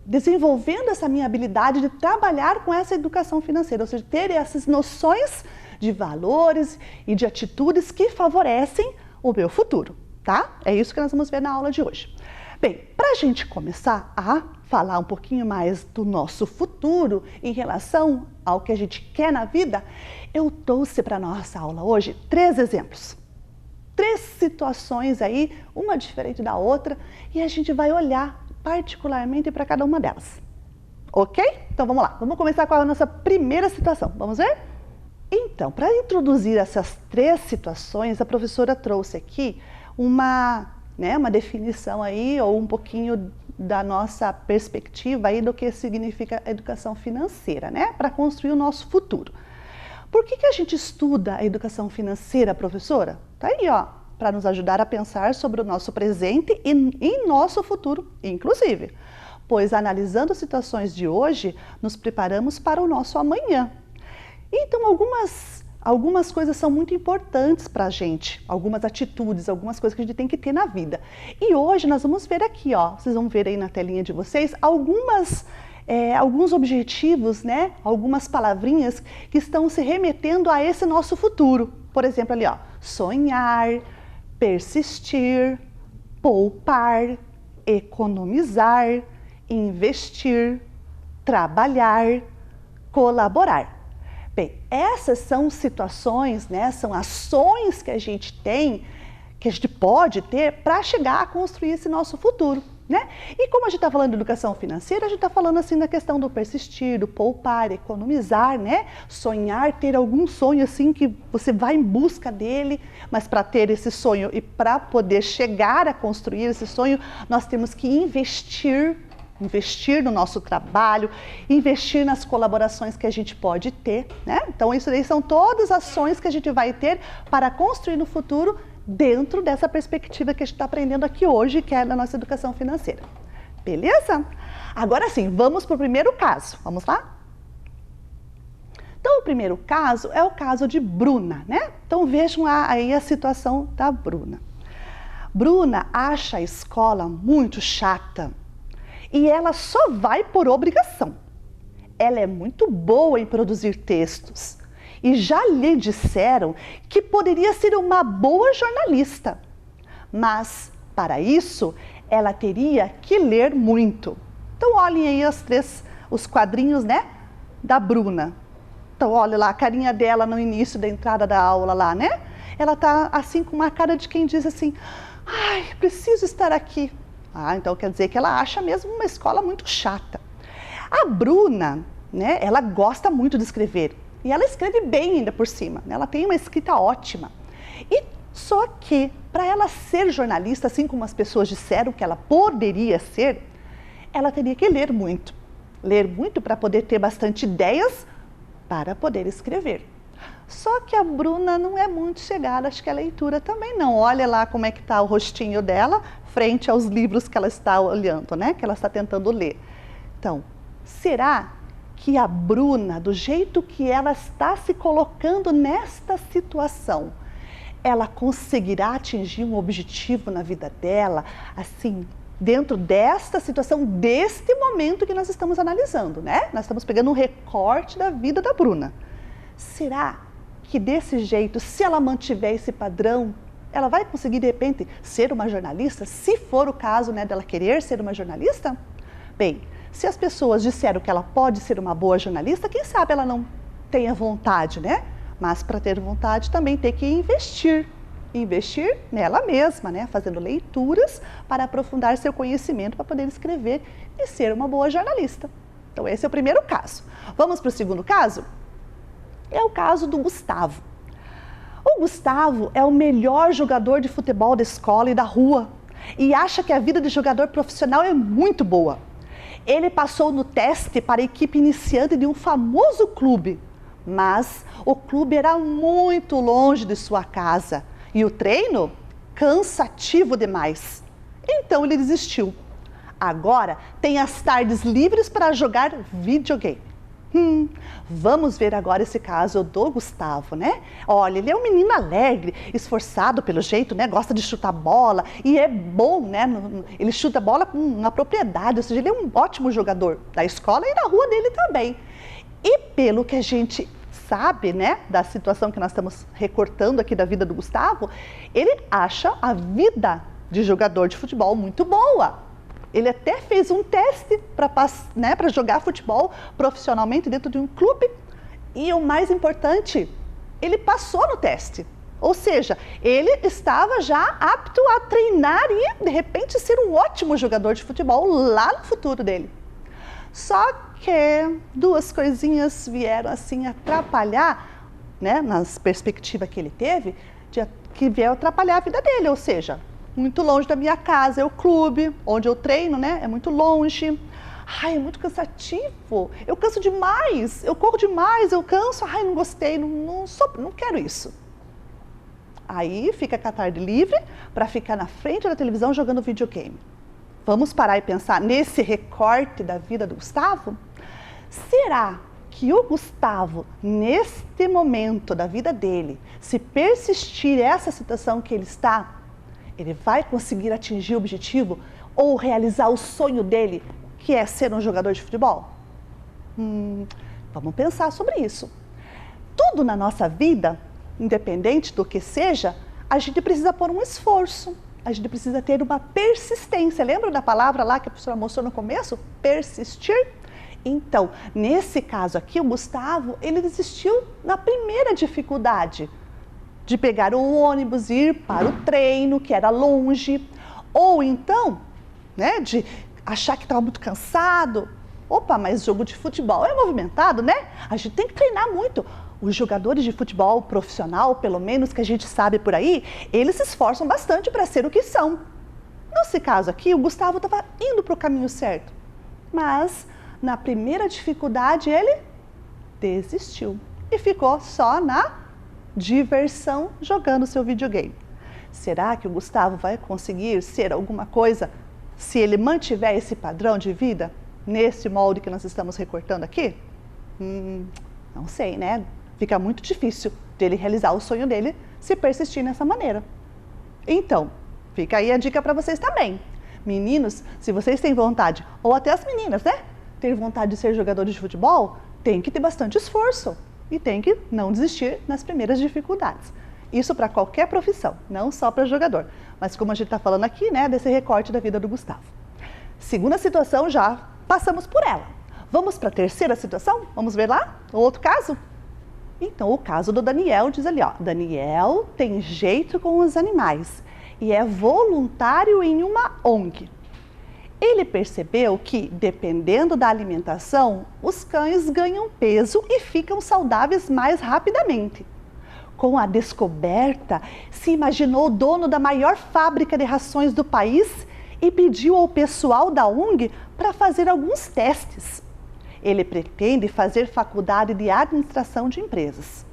desenvolvendo essa minha habilidade de trabalhar com essa educação financeira, ou seja, ter essas noções de valores e de atitudes que favorecem o meu futuro, tá? É isso que nós vamos ver na aula de hoje. Bem, para a gente começar a falar um pouquinho mais do nosso futuro em relação ao que a gente quer na vida, eu trouxe para a nossa aula hoje 3 exemplos. 3 situações aí, uma diferente da outra, e a gente vai olhar particularmente para cada uma delas. Ok? Então vamos lá, vamos começar com a nossa primeira situação. Vamos ver? Então, para introduzir essas 3 situações, a professora trouxe aqui uma definição aí, ou um pouquinho da nossa perspectiva aí do que significa educação financeira, né? Para construir o nosso futuro. Por que a gente estuda a educação financeira, professora? Tá aí, ó, para nos ajudar a pensar sobre o nosso presente e em nosso futuro, inclusive. Pois analisando as situações de hoje, nos preparamos para o nosso amanhã. Então, algumas coisas são muito importantes para a gente, algumas atitudes, algumas coisas que a gente tem que ter na vida. E hoje nós vamos ver aqui, ó, vocês vão ver aí na telinha de vocês, alguns objetivos, né? Algumas palavrinhas que estão se remetendo a esse nosso futuro. Por exemplo, ali, ó, sonhar, persistir, poupar, economizar, investir, trabalhar, colaborar. Bem, essas são situações, né, são ações que a gente tem, que a gente pode ter para chegar a construir esse nosso futuro, né? E como a gente está falando de educação financeira, a gente está falando assim da questão do persistir, do poupar, economizar, né? Sonhar, ter algum sonho assim que você vai em busca dele, mas para ter esse sonho e para poder chegar a construir esse sonho, nós temos que investir no nosso trabalho, investir nas colaborações que a gente pode ter, né? Então, isso daí são todas as ações que a gente vai ter para construir no futuro dentro dessa perspectiva que a gente está aprendendo aqui hoje, que é da nossa educação financeira. Beleza? Agora sim, vamos para o primeiro caso. Vamos lá? Então, o primeiro caso é o caso de Bruna, né? Então, vejam aí a situação da Bruna. Bruna acha a escola muito chata. E ela só vai por obrigação. Ela é muito boa em produzir textos. E já lhe disseram que poderia ser uma boa jornalista. Mas, para isso, ela teria que ler muito. Então, olhem aí os quadrinhos, né, da Bruna. Então, olha lá a carinha dela no início da entrada da aula lá, né? Ela tá assim com uma cara de quem diz assim, ai, preciso estar aqui. Ah, então quer dizer que ela acha mesmo uma escola muito chata. A Bruna, né, ela gosta muito de escrever. E ela escreve bem ainda por cima, né? Ela tem uma escrita ótima. E só que, para ela ser jornalista, assim como as pessoas disseram que ela poderia ser, ela teria que ler muito. Ler muito para poder ter bastante ideias para poder escrever. Só que a Bruna não é muito chegada, acho que a leitura também não. Olha lá como é que está o rostinho dela frente aos livros que ela está olhando, né? Que ela está tentando ler. Então, será que a Bruna, do jeito que ela está se colocando nesta situação, ela conseguirá atingir um objetivo na vida dela, assim, dentro desta situação, deste momento que nós estamos analisando, né? Nós estamos pegando um recorte da vida da Bruna. Será que desse jeito, se ela mantiver esse padrão, ela vai conseguir de repente ser uma jornalista, se for o caso, né, dela querer ser uma jornalista? Bem, se as pessoas disseram que ela pode ser uma boa jornalista, quem sabe ela não tenha vontade, né? Mas para ter vontade também tem que investir nela mesma, né? Fazendo leituras para aprofundar seu conhecimento para poder escrever e ser uma boa jornalista. Então esse é o primeiro caso. Vamos para o segundo caso? É o caso do Gustavo. O Gustavo é o melhor jogador de futebol da escola e da rua e acha que a vida de jogador profissional é muito boa. Ele passou no teste para a equipe iniciante de um famoso clube, mas o clube era muito longe de sua casa e o treino cansativo demais. Então ele desistiu. Agora tem as tardes livres para jogar videogame. Vamos ver agora esse caso do Gustavo, né? Olha, ele é um menino alegre, esforçado pelo jeito, né? Gosta de chutar bola e é bom, né? Ele chuta bola com uma propriedade, ou seja, ele é um ótimo jogador da escola e da rua dele também. E pelo que a gente sabe, né, da situação que nós estamos recortando aqui da vida do Gustavo, ele acha a vida de jogador de futebol muito boa. Ele até fez um teste para jogar futebol profissionalmente dentro de um clube e o mais importante, ele passou no teste. Ou seja, ele estava já apto a treinar e de repente ser um ótimo jogador de futebol lá no futuro dele. Só que duas coisinhas vieram assim atrapalhar, né, nas perspectivas que ele teve, que vieram atrapalhar a vida dele, ou seja, muito longe da minha casa, é o clube, onde eu treino, né? É muito longe. Ai, é muito cansativo. Eu canso demais, eu corro demais, eu canso. Ai, não gostei, não quero isso. Aí fica com a tarde livre para ficar na frente da televisão jogando videogame. Vamos parar e pensar nesse recorte da vida do Gustavo? Será que o Gustavo, neste momento da vida dele, se persistir essa situação que ele está, ele vai conseguir atingir o objetivo ou realizar o sonho dele, que é ser um jogador de futebol? Vamos pensar sobre isso. Tudo na nossa vida, independente do que seja, a gente precisa pôr um esforço. A gente precisa ter uma persistência. Lembra da palavra lá que a professora mostrou no começo? Persistir? Então, nesse caso aqui, o Gustavo, ele desistiu na primeira dificuldade de pegar o ônibus, ir para o treino, que era longe, ou então, né, de achar que estava muito cansado. Opa, mas jogo de futebol é movimentado, né? A gente tem que treinar muito. Os jogadores de futebol profissional, pelo menos que a gente sabe por aí, eles se esforçam bastante para ser o que são. Nesse caso aqui, o Gustavo estava indo para o caminho certo, mas na primeira dificuldade ele desistiu e ficou só na diversão jogando seu videogame. Será que o Gustavo vai conseguir ser alguma coisa se ele mantiver esse padrão de vida nesse molde que nós estamos recortando aqui? Não sei, né? Fica muito difícil dele realizar o sonho dele se persistir nessa maneira. Então, fica aí a dica para vocês também. Meninos, se vocês têm vontade, ou até as meninas, né? Ter vontade de ser jogadores de futebol, tem que ter bastante esforço e tem que não desistir nas primeiras dificuldades. Isso para qualquer profissão, não só para jogador. Mas como a gente está falando aqui, né, desse recorte da vida do Gustavo. Segunda situação, já passamos por ela. Vamos para a terceira situação? Vamos ver lá? O outro caso? Então, o caso do Daniel diz ali, ó, Daniel tem jeito com os animais e é voluntário em uma ONG. Ele percebeu que, dependendo da alimentação, os cães ganham peso e ficam saudáveis mais rapidamente. Com a descoberta, se imaginou dono da maior fábrica de rações do país e pediu ao pessoal da ONG para fazer alguns testes. Ele pretende fazer faculdade de administração de empresas.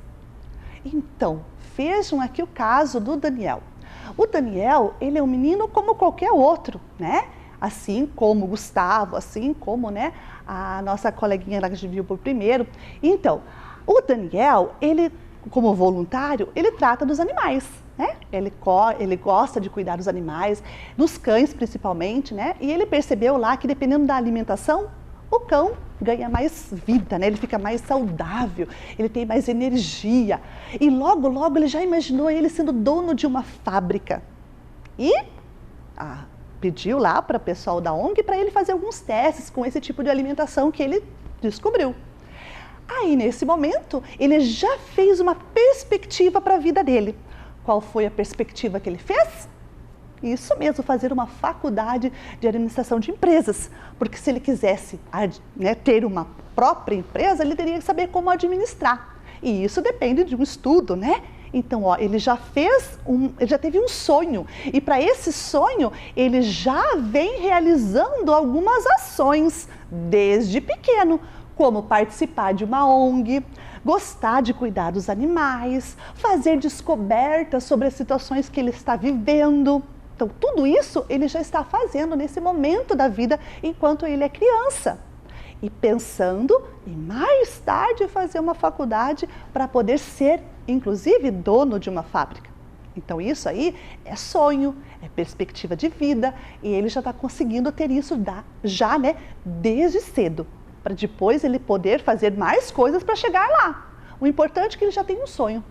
Então, vejam aqui o caso do Daniel. O Daniel, ele é um menino como qualquer outro, né? Assim como o Gustavo, assim como, né, a nossa coleguinha lá que a gente viu por primeiro. Então, o Daniel, ele, como voluntário, ele trata dos animais, né? Ele gosta de cuidar dos animais, dos cães principalmente, né? E ele percebeu lá que dependendo da alimentação, o cão ganha mais vida, né? Ele fica mais saudável, ele tem mais energia. E logo, logo ele já imaginou ele sendo dono de uma fábrica. E pediu lá para o pessoal da ONG para ele fazer alguns testes com esse tipo de alimentação que ele descobriu. Aí, nesse momento, ele já fez uma perspectiva para a vida dele. Qual foi a perspectiva que ele fez? Isso mesmo, fazer uma faculdade de administração de empresas. Porque se ele quisesse, né, ter uma própria empresa, ele teria que saber como administrar. E isso depende de um estudo, né? Então, ó, ele já teve um sonho. E para esse sonho, ele já vem realizando algumas ações desde pequeno, como participar de uma ONG, gostar de cuidar dos animais, fazer descobertas sobre as situações que ele está vivendo. Então, tudo isso ele já está fazendo nesse momento da vida enquanto ele é criança. E pensando em mais tarde fazer uma faculdade para poder ser, inclusive, dono de uma fábrica. Então, isso aí é sonho, é perspectiva de vida e ele já está conseguindo ter isso já, né, desde cedo, para depois ele poder fazer mais coisas para chegar lá. O importante é que ele já tem um sonho.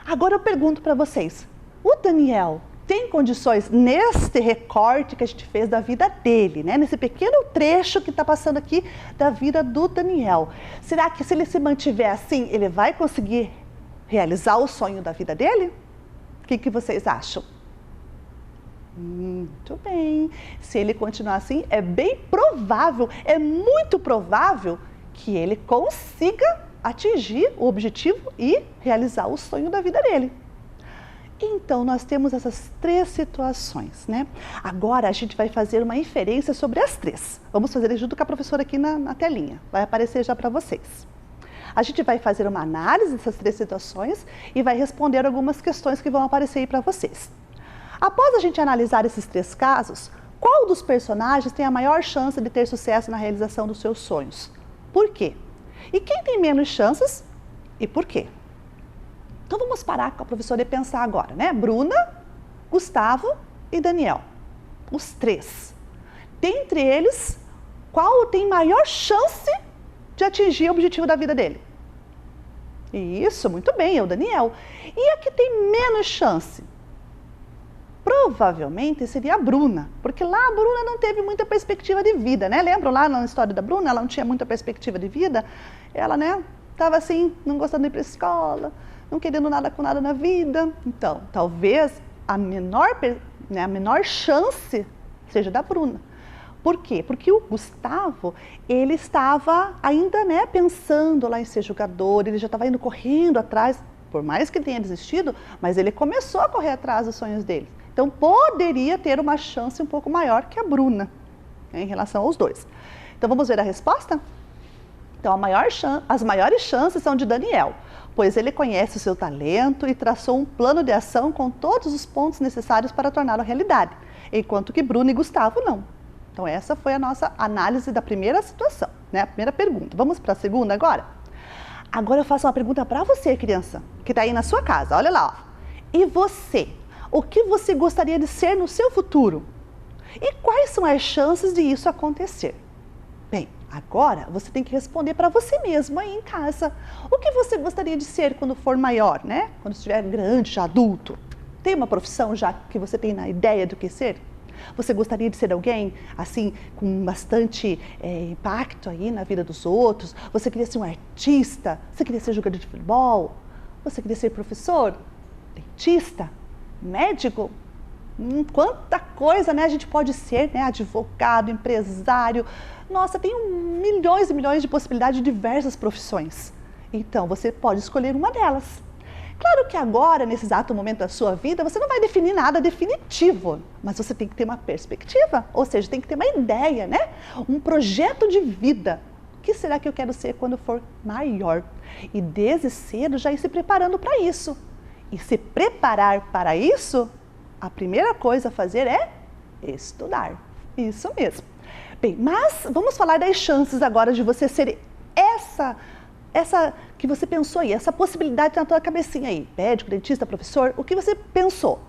Agora eu pergunto para vocês, o Daniel tem condições neste recorte que a gente fez da vida dele, né? Nesse pequeno trecho que está passando aqui da vida do Daniel. Será que se ele se mantiver assim, ele vai conseguir realizar o sonho da vida dele? O que vocês acham? Muito bem. Se ele continuar assim, é bem provável, é muito provável que ele consiga atingir o objetivo e realizar o sonho da vida dele. Então, nós temos essas três situações, né? Agora, a gente vai fazer uma inferência sobre as três. Vamos fazer junto com a professora aqui na telinha. Vai aparecer já para vocês. A gente vai fazer uma análise dessas 3 situações e vai responder algumas questões que vão aparecer aí para vocês. Após a gente analisar esses 3 casos, qual dos personagens tem a maior chance de ter sucesso na realização dos seus sonhos? Por quê? E quem tem menos chances e por quê? Então vamos parar com a professora e pensar agora, né? Bruna, Gustavo e Daniel. Os 3. Dentre eles, qual tem maior chance de atingir o objetivo da vida dele? Isso, muito bem, é o Daniel. E a que tem menos chance? Provavelmente seria a Bruna, porque lá a Bruna não teve muita perspectiva de vida, né? Lembram lá na história da Bruna, ela não tinha muita perspectiva de vida? Ela, né, estava assim, não gostando de ir para a escola, não querendo nada com nada na vida. Então, talvez a menor chance seja da Bruna. Por quê? Porque o Gustavo, ele estava ainda, né, pensando lá em ser jogador, ele já estava indo correndo atrás, por mais que tenha desistido, mas ele começou a correr atrás dos sonhos dele. Então, poderia ter uma chance um pouco maior que a Bruna, né, em relação aos 2. Então, vamos ver a resposta? Então, as maiores chances são de Daniel, pois ele conhece o seu talento e traçou um plano de ação com todos os pontos necessários para torná-lo realidade, enquanto que Bruna e Gustavo não. Então, essa foi a nossa análise da primeira situação, né? A primeira pergunta. Vamos para a segunda agora? Agora eu faço uma pergunta para você, criança, que está aí na sua casa. Olha lá, ó. E você? O que você gostaria de ser no seu futuro? E quais são as chances de isso acontecer? Bem, agora você tem que responder para você mesmo aí em casa. O que você gostaria de ser quando for maior, né? Quando estiver grande, já adulto? Tem uma profissão já que você tem na ideia do que ser? Você gostaria de ser alguém, assim, com bastante impacto aí na vida dos outros? Você queria ser um artista? Você queria ser jogador de futebol? Você queria ser professor? Dentista? Médico? Quanta coisa, né, a gente pode ser, né? Advogado, empresário. Nossa, tem milhões e milhões de possibilidades de diversas profissões. Então, você pode escolher uma delas. Claro que agora, nesse exato momento da sua vida, você não vai definir nada definitivo, mas você tem que ter uma perspectiva, ou seja, tem que ter uma ideia, né? Um projeto de vida. O que será que eu quero ser quando for maior? E desde cedo já ir se preparando para isso. E se preparar para isso, a primeira coisa a fazer é estudar. Isso mesmo. Bem, mas vamos falar das chances agora de você ser essa que você pensou aí, essa possibilidade na tua cabecinha aí, médico, dentista, professor, o que você pensou?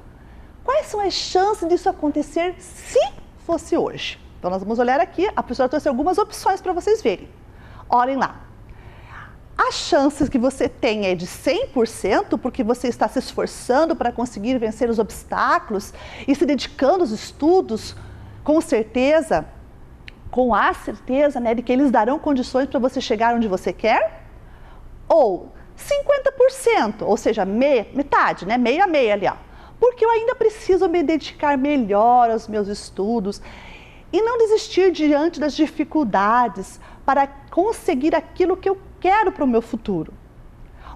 Quais são as chances disso acontecer se fosse hoje? Então nós vamos olhar aqui, a professora trouxe algumas opções para vocês verem. Olhem lá. As chances que você tem é de 100%, porque você está se esforçando para conseguir vencer os obstáculos e se dedicando aos estudos, com a certeza, né, de que eles darão condições para você chegar onde você quer? Ou 50%, ou seja, metade, né, meio a meio ali, ó. Porque eu ainda preciso me dedicar melhor aos meus estudos e não desistir diante das dificuldades para conseguir aquilo que eu quero para o meu futuro.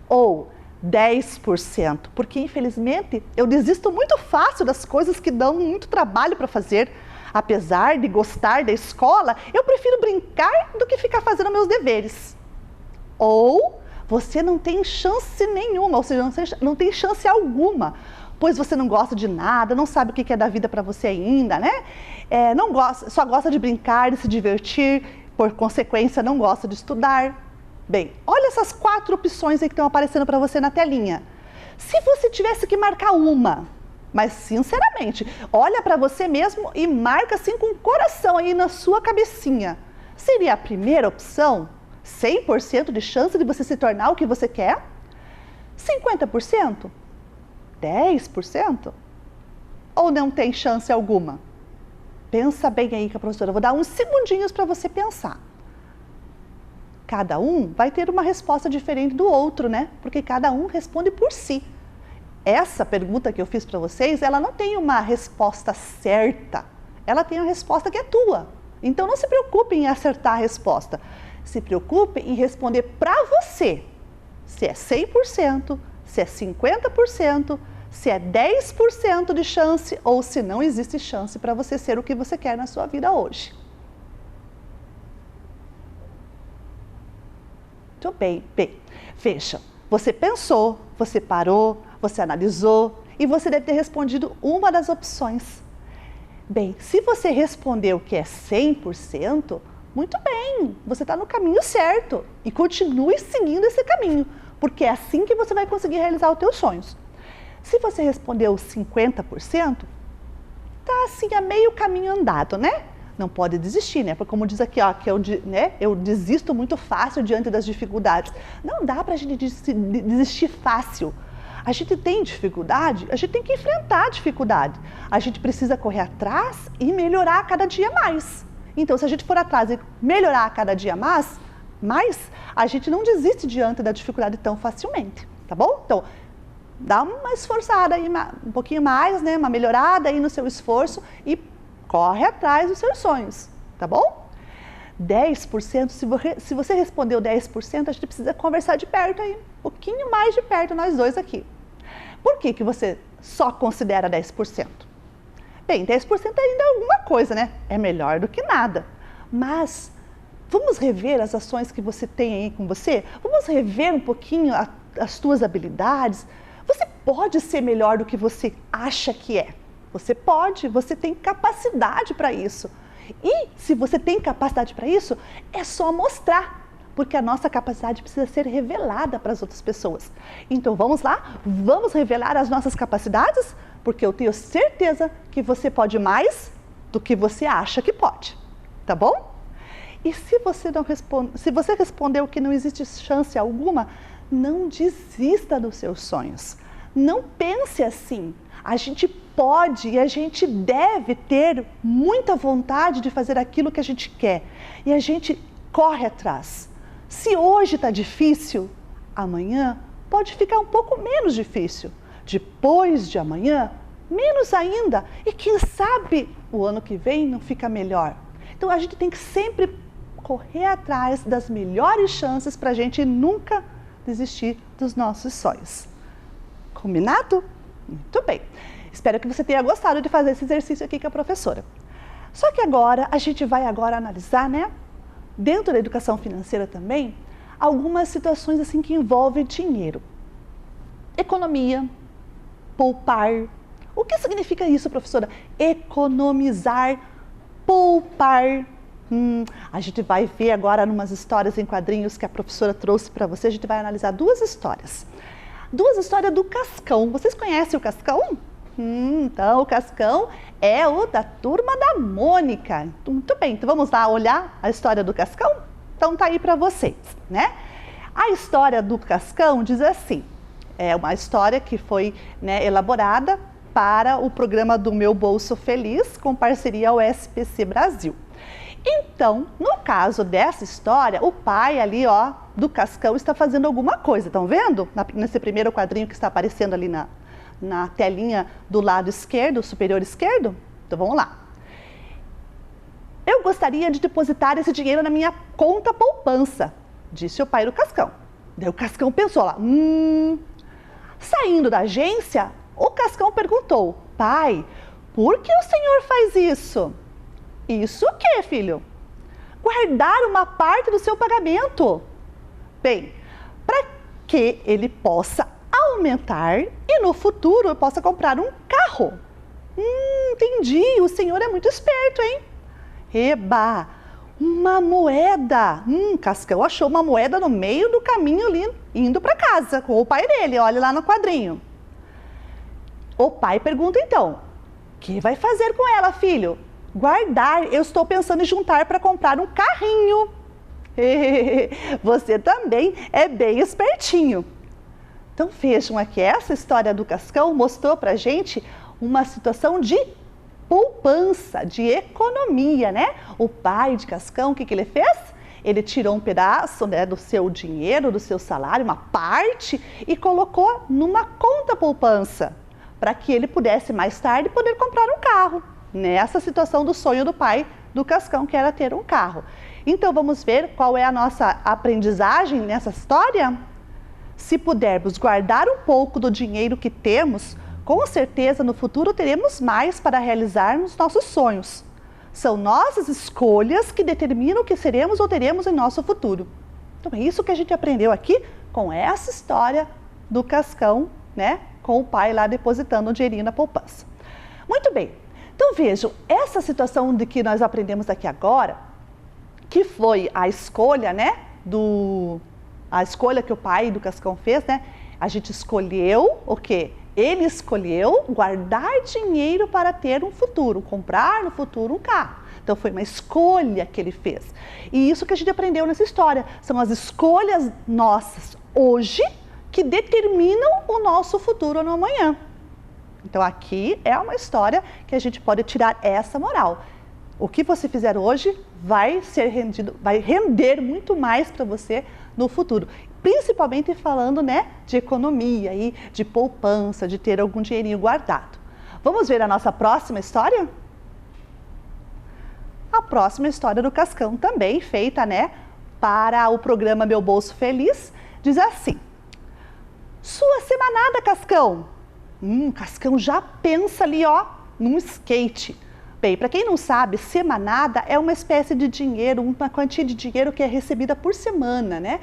Ou 10%, porque infelizmente eu desisto muito fácil das coisas que dão muito trabalho para fazer. Apesar de gostar da escola, eu prefiro brincar do que ficar fazendo meus deveres. Ou você não tem chance nenhuma, ou seja, não tem chance alguma, pois você não gosta de nada, não sabe o que é da vida para você ainda, né? Só gosta de brincar, de se divertir, por consequência não gosta de estudar. Bem, olha essas 4 opções aí que estão aparecendo para você na telinha. Se você tivesse que marcar uma, mas sinceramente, olha para você mesmo e marca assim com o coração aí na sua cabecinha. Seria a primeira opção? 100% de chance de você se tornar o que você quer? 50%? 10%? Ou não tem chance alguma? Pensa bem aí com a professora. Eu vou dar uns segundinhos para você pensar. Cada um vai ter uma resposta diferente do outro, né? Porque cada um responde por si. Essa pergunta que eu fiz para vocês, ela não tem uma resposta certa. Ela tem uma resposta que é tua. Então não se preocupe em acertar a resposta. Se preocupe em responder para você. Se é 100%, se é 50%, se é 10% de chance ou se não existe chance para você ser o que você quer na sua vida hoje. Muito bem. Veja, você pensou, você parou, você analisou e você deve ter respondido uma das opções. Bem, se você respondeu que é 100%, muito bem, você está no caminho certo e continue seguindo esse caminho, porque é assim que você vai conseguir realizar os teus sonhos. Se você respondeu 50%, tá assim a meio caminho andado, né? Não pode desistir, né? Porque como diz aqui, ó, que eu desisto muito fácil diante das dificuldades. Não dá pra gente desistir fácil. A gente tem dificuldade, a gente tem que enfrentar a dificuldade. A gente precisa correr atrás e melhorar a cada dia mais. Então, se a gente for atrás e melhorar a cada dia mais, a gente não desiste diante da dificuldade tão facilmente, tá bom? Então, dá uma esforçada aí, um pouquinho mais, né? Uma melhorada aí no seu esforço e corre atrás dos seus sonhos, tá bom? 10%, se você respondeu 10%, a gente precisa conversar de perto aí, um pouquinho mais de perto, nós dois aqui. Por que você só considera 10%? Bem, 10% ainda é alguma coisa, né? É melhor do que nada. Mas vamos rever as ações que você tem aí com você? Vamos rever um pouquinho as tuas habilidades? Você pode ser melhor do que você acha que é. Você pode, você tem capacidade para isso. E se você tem capacidade para isso, é só mostrar, porque a nossa capacidade precisa ser revelada para as outras pessoas. Então vamos lá, vamos revelar as nossas capacidades, porque eu tenho certeza que você pode mais do que você acha que pode, tá bom? E se você respondeu que não existe chance alguma, não desista dos seus sonhos. Não pense assim. A gente pode e a gente deve ter muita vontade de fazer aquilo que a gente quer. E a gente corre atrás. Se hoje está difícil, amanhã pode ficar um pouco menos difícil. Depois de amanhã, menos ainda. E quem sabe o ano que vem não fica melhor. Então a gente tem que sempre correr atrás das melhores chances para a gente nunca desistir dos nossos sonhos. Combinado? Muito bem. Espero que você tenha gostado de fazer esse exercício aqui com a professora. Só que agora, a gente vai analisar, né? Dentro da educação financeira também, algumas situações assim que envolvem dinheiro. Economia, poupar. O que significa isso, professora? Economizar, poupar. A gente vai ver agora umas histórias em quadrinhos que a professora trouxe para você. A gente vai analisar duas histórias. Duas histórias do Cascão. Vocês conhecem o Cascão? Então, o Cascão é o da Turma da Mônica. Muito bem, então vamos lá olhar a história do Cascão? Então tá aí para vocês, né? A história do Cascão diz assim, é uma história que foi, né, elaborada para o programa do Meu Bolso Feliz, com parceria ao SPC Brasil. Então, no caso dessa história, o pai ali, ó, do Cascão está fazendo alguma coisa, estão vendo? Nesse primeiro quadrinho que está aparecendo ali na telinha do lado esquerdo, superior esquerdo? Então vamos lá. Eu gostaria de depositar esse dinheiro na minha conta poupança, disse o pai do Cascão. Daí o Cascão pensou lá, Saindo da agência, o Cascão perguntou, pai, por que o senhor faz isso? Isso o quê, filho? Guardar uma parte do seu pagamento. Bem, para que ele possa aumentar e no futuro eu possa comprar um carro. Entendi, o senhor é muito esperto, hein? Eba, uma moeda. Cascão achou uma moeda no meio do caminho ali, indo para casa com o pai dele, olha lá no quadrinho. O pai pergunta então, o que vai fazer com ela, filho? Guardar, eu estou pensando em juntar para comprar um carrinho. Você também é bem espertinho. Então vejam aqui, essa história do Cascão mostrou para a gente uma situação de poupança, de economia, né? O pai de Cascão, o que ele fez? Ele tirou um pedaço, né, do seu dinheiro, do seu salário, uma parte, e colocou numa conta poupança, para que ele pudesse mais tarde poder comprar um carro. Nessa situação do sonho do pai do Cascão, que era ter um carro. Então vamos ver qual é a nossa aprendizagem nessa história? Se pudermos guardar um pouco do dinheiro que temos, com certeza no futuro teremos mais para realizarmos nossos sonhos. São nossas escolhas que determinam o que seremos ou teremos em nosso futuro. Então é isso que a gente aprendeu aqui com essa história do Cascão, né? Com o pai lá depositando um dinheirinho na poupança. Muito bem, então vejam, essa situação de que nós aprendemos aqui agora, que foi a escolha, né? A escolha que o pai do Cascão fez, né? A gente escolheu o quê? Ele escolheu guardar dinheiro para ter um futuro, comprar no futuro um carro. Então foi uma escolha que ele fez. E isso que a gente aprendeu nessa história, são as escolhas nossas hoje que determinam o nosso futuro no amanhã. Então aqui é uma história que a gente pode tirar essa moral. O que você fizer hoje vai render muito mais para você no futuro. Principalmente falando, né, de economia e de poupança, de ter algum dinheirinho guardado. Vamos ver a nossa próxima história? A próxima história do Cascão também feita, né, para o programa Meu Bolso Feliz, diz assim: sua semanada, Cascão. Cascão já pensa ali, ó, num skate. Bem, para quem não sabe, semanada é uma espécie de dinheiro, uma quantia de dinheiro que é recebida por semana, né?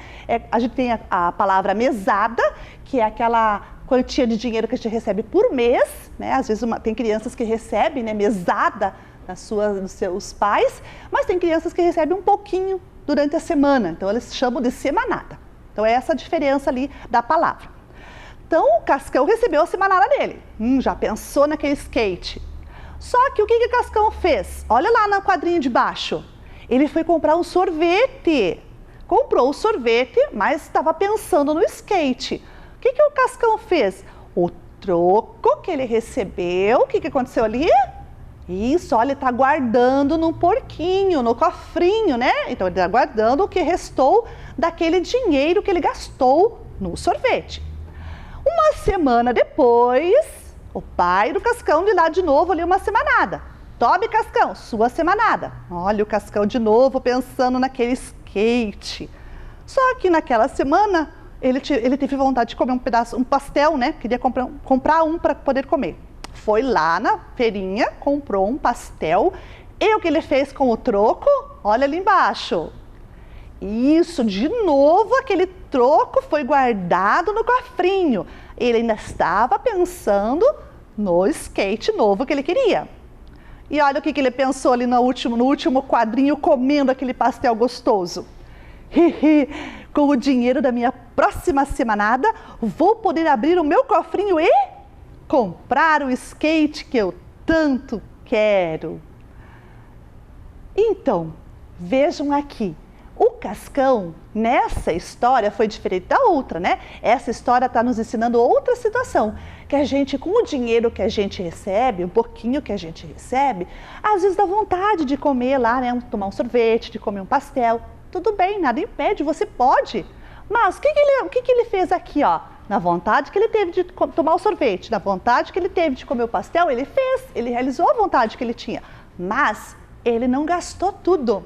A gente tem a palavra mesada, que é aquela quantia de dinheiro que a gente recebe por mês, né? Às vezes tem crianças que recebem, né, mesada dos seus pais, mas tem crianças que recebem um pouquinho durante a semana, então eles chamam de semanada. Então é essa a diferença ali da palavra. Então o Cascão recebeu a semanada dele, já pensou naquele skate. Só que o que o Cascão fez? Olha lá no quadrinho de baixo. Ele foi comprar um sorvete. Comprou o sorvete, mas estava pensando no skate. O que o Cascão fez? O troco que ele recebeu, o que aconteceu ali? Isso, olha, ele está guardando num porquinho, no cofrinho, né? Então ele está guardando o que restou daquele dinheiro que ele gastou no sorvete. Uma semana depois, o pai do Cascão de lá de novo ali uma semanada. Tome, Cascão, sua semanada. Olha o Cascão de novo pensando naquele skate. Só que naquela semana ele teve vontade de comer um pastel, né? Queria comprar um para poder comer. Foi lá na feirinha, comprou um pastel. E o que ele fez com o troco? Olha ali embaixo. Isso, de novo aquele troco foi guardado no cofrinho. Ele ainda estava pensando no skate novo que ele queria. E olha o que ele pensou ali no último quadrinho, comendo aquele pastel gostoso. Com o dinheiro da minha próxima semanada, vou poder abrir o meu cofrinho e comprar o skate que eu tanto quero. Então, vejam aqui. O Cascão, nessa história, foi diferente da outra, né? Essa história está nos ensinando outra situação, que a gente, com o dinheiro que a gente recebe, um pouquinho que a gente recebe, às vezes dá vontade de comer lá, né? Tomar um sorvete, de comer um pastel. Tudo bem, nada impede, você pode. Mas o que ele fez aqui, ó? Na vontade que ele teve de tomar o sorvete, na vontade que ele teve de comer o pastel, ele fez, ele realizou a vontade que ele tinha. Mas ele não gastou tudo.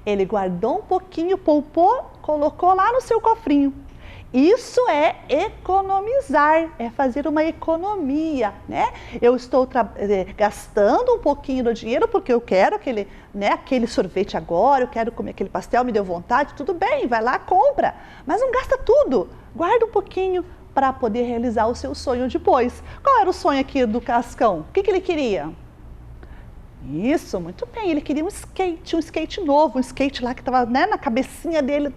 Ele guardou um pouquinho, poupou, colocou lá no seu cofrinho. Isso é economizar, é fazer uma economia, né? Eu estou gastando um pouquinho do dinheiro porque eu quero aquele sorvete agora, eu quero comer aquele pastel, me deu vontade, tudo bem, vai lá, compra. Mas não gasta tudo, guarda um pouquinho para poder realizar o seu sonho depois. Qual era o sonho aqui do Cascão? O que ele queria? Isso, muito bem, ele queria um skate novo, um skate lá que estava, né, na cabecinha dele,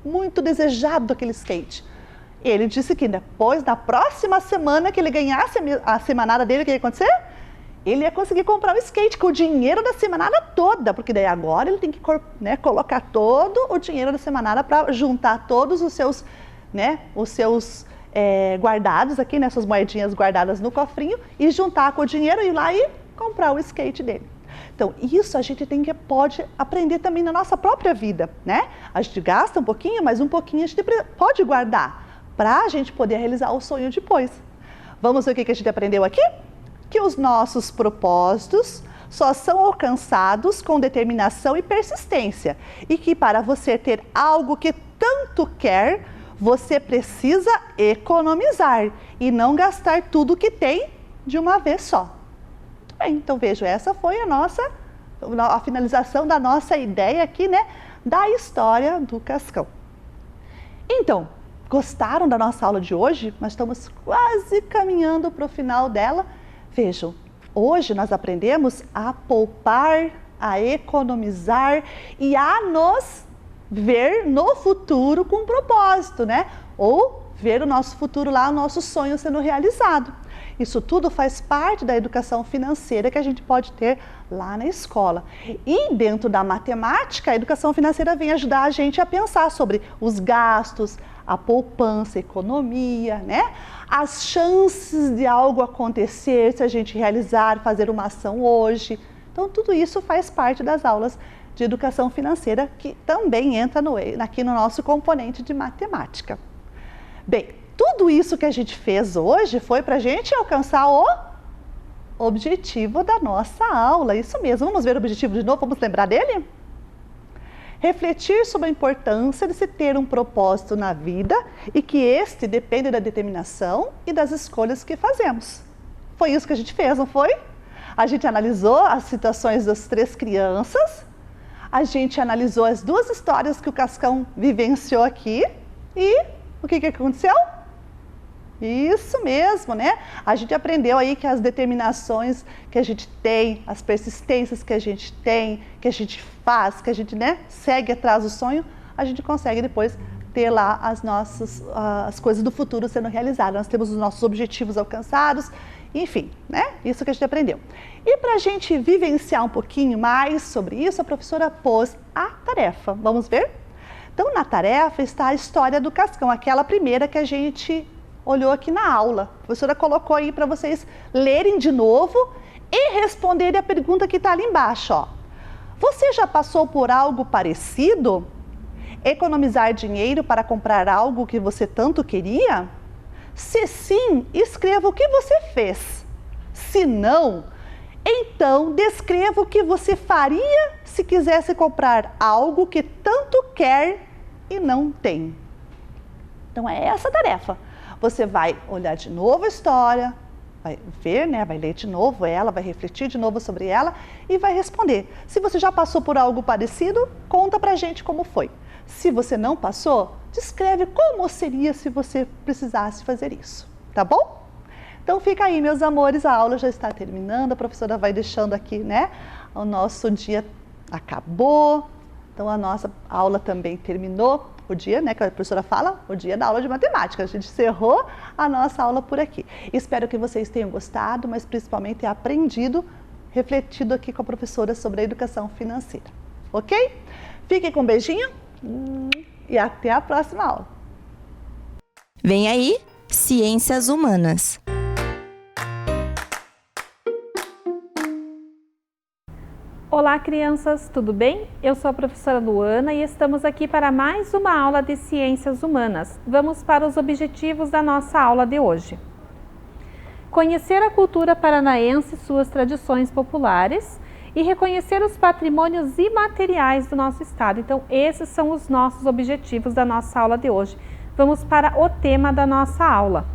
muito desejado aquele skate. Ele disse que depois, na próxima semana que ele ganhasse a semanada dele, o que ia acontecer? Ele ia conseguir comprar o skate com o dinheiro da semanada toda, porque daí agora ele tem que, né, colocar todo o dinheiro da semanada para juntar todos os seus, né, guardados aqui, né, suas moedinhas guardadas no cofrinho e juntar com o dinheiro e ir lá e comprar o skate dele. Então, isso a gente pode aprender também na nossa própria vida, né? A gente gasta um pouquinho, mas um pouquinho a gente pode guardar para a gente poder realizar o sonho depois. Vamos ver o que a gente aprendeu aqui? Que os nossos propósitos só são alcançados com determinação e persistência. E que para você ter algo que tanto quer, você precisa economizar e não gastar tudo que tem de uma vez só. Bem, então vejo, essa foi a finalização da nossa ideia aqui, né, da história do Cascão. Então, Gostaram da nossa aula de hoje? Nós estamos quase caminhando para o final dela. Vejam, hoje nós aprendemos a poupar, a economizar e a nos ver no futuro com propósito, né? Ou ver o nosso futuro lá, o nosso sonho sendo realizado. Isso tudo faz parte da educação financeira que a gente pode ter lá na escola. E dentro da matemática, a educação financeira vem ajudar a gente a pensar sobre os gastos, a poupança, a economia, né? As chances de algo acontecer se a gente realizar, fazer uma ação hoje. Então, tudo isso faz parte das aulas de educação financeira que também entra aqui no nosso componente de matemática. Bem, tudo isso que a gente fez hoje foi para a gente alcançar o objetivo da nossa aula. Isso mesmo, vamos ver o objetivo de novo, vamos lembrar dele? Refletir sobre a importância de se ter um propósito na vida e que este depende da determinação e das escolhas que fazemos. Foi isso que a gente fez, não foi? A gente analisou as situações das 3 crianças, a gente analisou as 2 histórias que o Cascão vivenciou aqui e o que aconteceu? Isso mesmo, né? A gente aprendeu aí que as determinações que a gente tem, as persistências que a gente tem, que a gente faz, que a gente, né, segue atrás do sonho, a gente consegue depois ter lá as coisas do futuro sendo realizadas. Nós temos os nossos objetivos alcançados, enfim, né? Isso que a gente aprendeu. E para a gente vivenciar um pouquinho mais sobre isso, a professora pôs a tarefa. Vamos ver? Então, na tarefa está a história do Cascão, aquela primeira que a gente olhou aqui na aula. A professora colocou aí para vocês lerem de novo e responderem a pergunta que está ali embaixo, ó. Você já passou por algo parecido? Economizar dinheiro para comprar algo que você tanto queria? Se sim, escreva o que você fez. Se não, então descreva o que você faria se quisesse comprar algo que tanto quer e não tem. Então é essa a tarefa. Você vai olhar de novo a história, vai ver, né? Vai ler de novo ela, vai refletir de novo sobre ela e vai responder. Se você já passou por algo parecido, conta pra gente como foi. Se você não passou, descreve como seria se você precisasse fazer isso, tá bom? Então fica aí, meus amores, a aula já está terminando, a professora vai deixando aqui, né? O nosso dia acabou, então a nossa aula também terminou. O dia, né, que a professora fala, o dia da aula de matemática. A gente encerrou a nossa aula por aqui. Espero que vocês tenham gostado, mas principalmente aprendido, refletido aqui com a professora sobre a educação financeira. Ok? Fiquem com um beijinho e até a próxima aula. Vem aí, Ciências Humanas. Olá, crianças, tudo bem? Eu sou a professora Luana e estamos aqui para mais uma aula de Ciências Humanas. Vamos para os objetivos da nossa aula de hoje. Conhecer a cultura paranaense e suas tradições populares e reconhecer os patrimônios imateriais do nosso estado. Então, esses são os nossos objetivos da nossa aula de hoje. Vamos para o tema da nossa aula.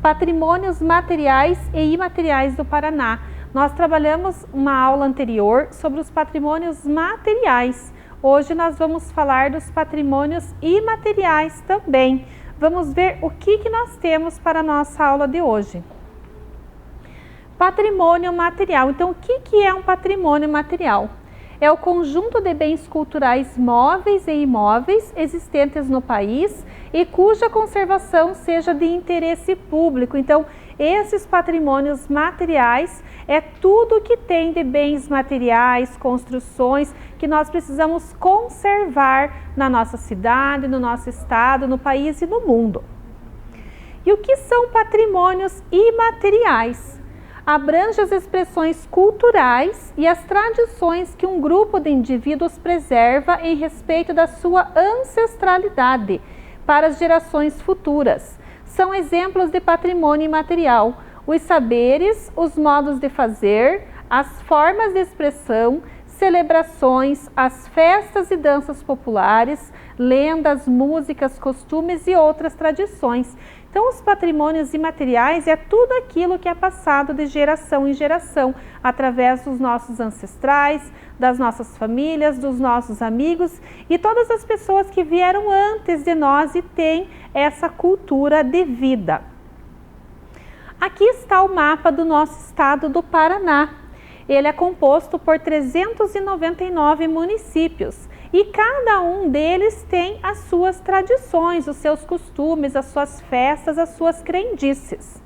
Patrimônios materiais e imateriais do Paraná. Nós trabalhamos uma aula anterior sobre os patrimônios materiais. Hoje nós vamos falar dos patrimônios imateriais também. Vamos ver o que nós temos para a nossa aula de hoje. Patrimônio material. Então, o que é um patrimônio material? É o conjunto de bens culturais móveis e imóveis existentes no país e cuja conservação seja de interesse público. Então, esses patrimônios materiais é tudo que tem de bens materiais, construções que nós precisamos conservar na nossa cidade, no nosso estado, no país e no mundo. E o que são patrimônios imateriais? Abrange as expressões culturais e as tradições que um grupo de indivíduos preserva em respeito da sua ancestralidade para as gerações futuras. São exemplos de patrimônio imaterial: os saberes, os modos de fazer, as formas de expressão, celebrações, as festas e danças populares, lendas, músicas, costumes e outras tradições. Então, os patrimônios imateriais é tudo aquilo que é passado de geração em geração, através dos nossos ancestrais, das nossas famílias, dos nossos amigos e todas as pessoas que vieram antes de nós e têm essa cultura de vida. Aqui está o mapa do nosso estado do Paraná. Ele é composto por 399 municípios e cada um deles tem as suas tradições, os seus costumes, as suas festas, as suas crendices.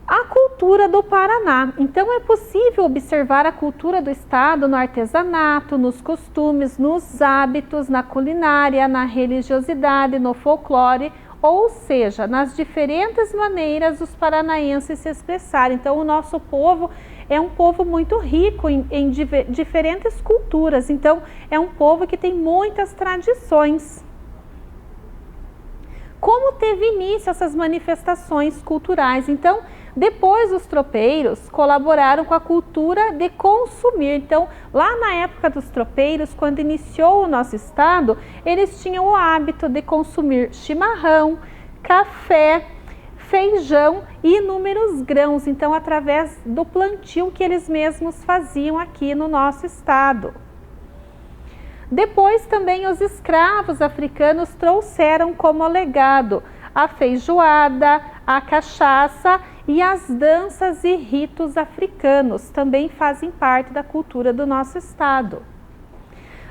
A cultura do Paraná. Então, é possível observar a cultura do estado no artesanato, nos costumes, nos hábitos, na culinária, na religiosidade, no folclore, ou seja, nas diferentes maneiras dos paranaenses se expressarem. Então, o nosso povo é um povo muito rico em diferentes culturas. Então, é um povo que tem muitas tradições. Como teve início essas manifestações culturais? Então, depois os tropeiros colaboraram com a cultura de consumir. Então, lá na época dos tropeiros, quando iniciou o nosso estado, eles tinham o hábito de consumir chimarrão, café, feijão e inúmeros grãos. Então, através do plantio que eles mesmos faziam aqui no nosso estado. Depois também os escravos africanos trouxeram como legado a feijoada, a cachaça e as danças e ritos africanos também fazem parte da cultura do nosso estado.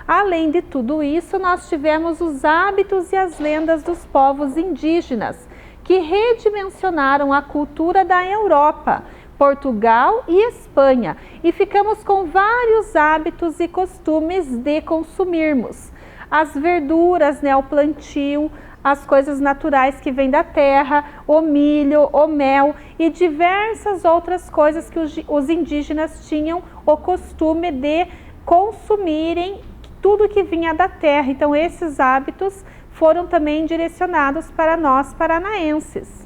Além de tudo isso, nós tivemos os hábitos e as lendas dos povos indígenas, que redimensionaram a cultura da Europa, Portugal e Espanha, e ficamos com vários hábitos e costumes de consumirmos as verduras, o plantio, as coisas naturais que vêm da terra, o milho, o mel e diversas outras coisas que os indígenas tinham o costume de consumirem, tudo que vinha da terra. Então, esses hábitos foram também direcionados para nós paranaenses.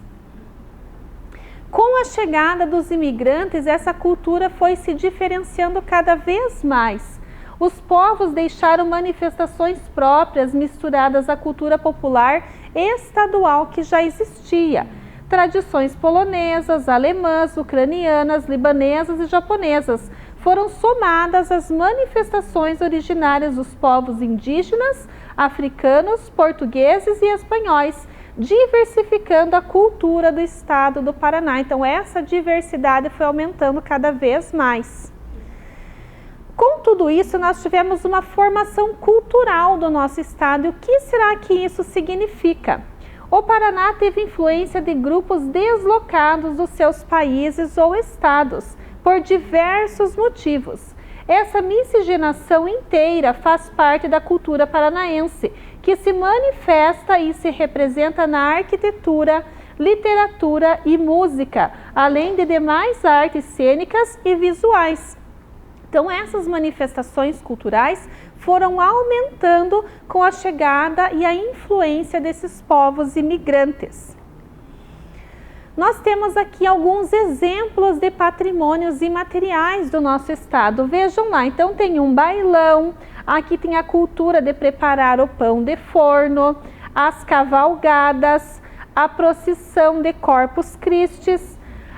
Com a chegada dos imigrantes, essa cultura foi se diferenciando cada vez mais. Os povos deixaram manifestações próprias misturadas à cultura popular estadual que já existia. Tradições polonesas, alemãs, ucranianas, libanesas e japonesas foram somadas às manifestações originárias dos povos indígenas, africanos, portugueses e espanhóis, diversificando a cultura do estado do Paraná. Então, essa diversidade foi aumentando cada vez mais. Com tudo isso, nós tivemos uma formação cultural do nosso estado. E o que será que isso significa? O Paraná teve influência de grupos deslocados dos seus países ou estados, por diversos motivos. Essa miscigenação inteira faz parte da cultura paranaense, que se manifesta e se representa na arquitetura, literatura e música, além de demais artes cênicas e visuais. Então, essas manifestações culturais foram aumentando com a chegada e a influência desses povos imigrantes. Nós temos aqui alguns exemplos de patrimônios imateriais do nosso estado. Vejam lá, então tem um bailão, aqui tem a cultura de preparar o pão de forno, as cavalgadas, a procissão de Corpus Christi,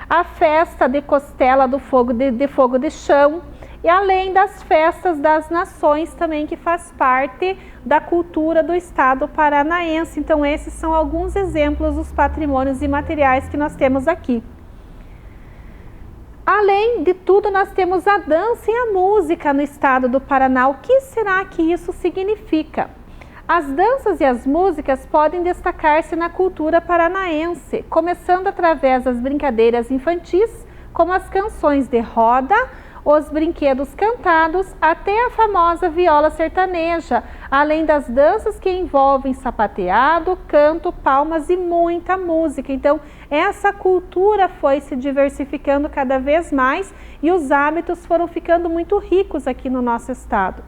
a festa de costela do fogo de chão, e além das festas das nações também, que faz parte da cultura do estado paranaense. Então, esses são alguns exemplos dos patrimônios imateriais que nós temos aqui. Além de tudo, nós temos a dança e a música no estado do Paraná. O que será que isso significa? As danças e as músicas podem destacar-se na cultura paranaense, começando através das brincadeiras infantis, como as canções de roda, os brinquedos cantados, até a famosa viola sertaneja, além das danças que envolvem sapateado, canto, palmas e muita música. Então, essa cultura foi se diversificando cada vez mais e os hábitos foram ficando muito ricos aqui no nosso estado.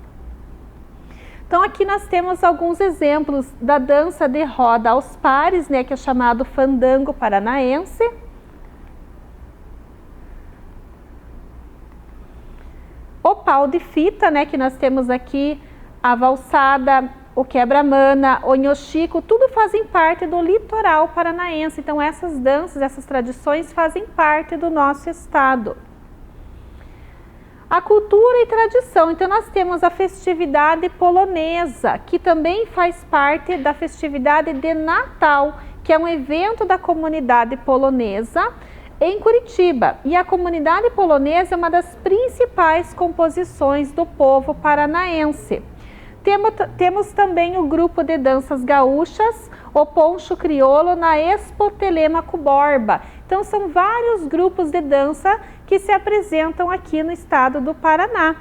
Então, aqui nós temos alguns exemplos da dança de roda aos pares, que é chamado fandango paranaense. O pau de fita, que nós temos aqui, a valsada, o quebra-mana, o nhoxico, tudo fazem parte do litoral paranaense. Então essas danças, essas tradições fazem parte do nosso estado. A cultura e tradição. Então nós temos a festividade polonesa, que também faz parte da festividade de Natal, que é um evento da comunidade polonesa em Curitiba. E a comunidade polonesa é uma das principais composições do povo paranaense. Temos também o grupo de danças gaúchas, o Poncho Crioulo, na Expo Telêmaco Borba. Então são vários grupos de dança que se apresentam aqui no estado do Paraná.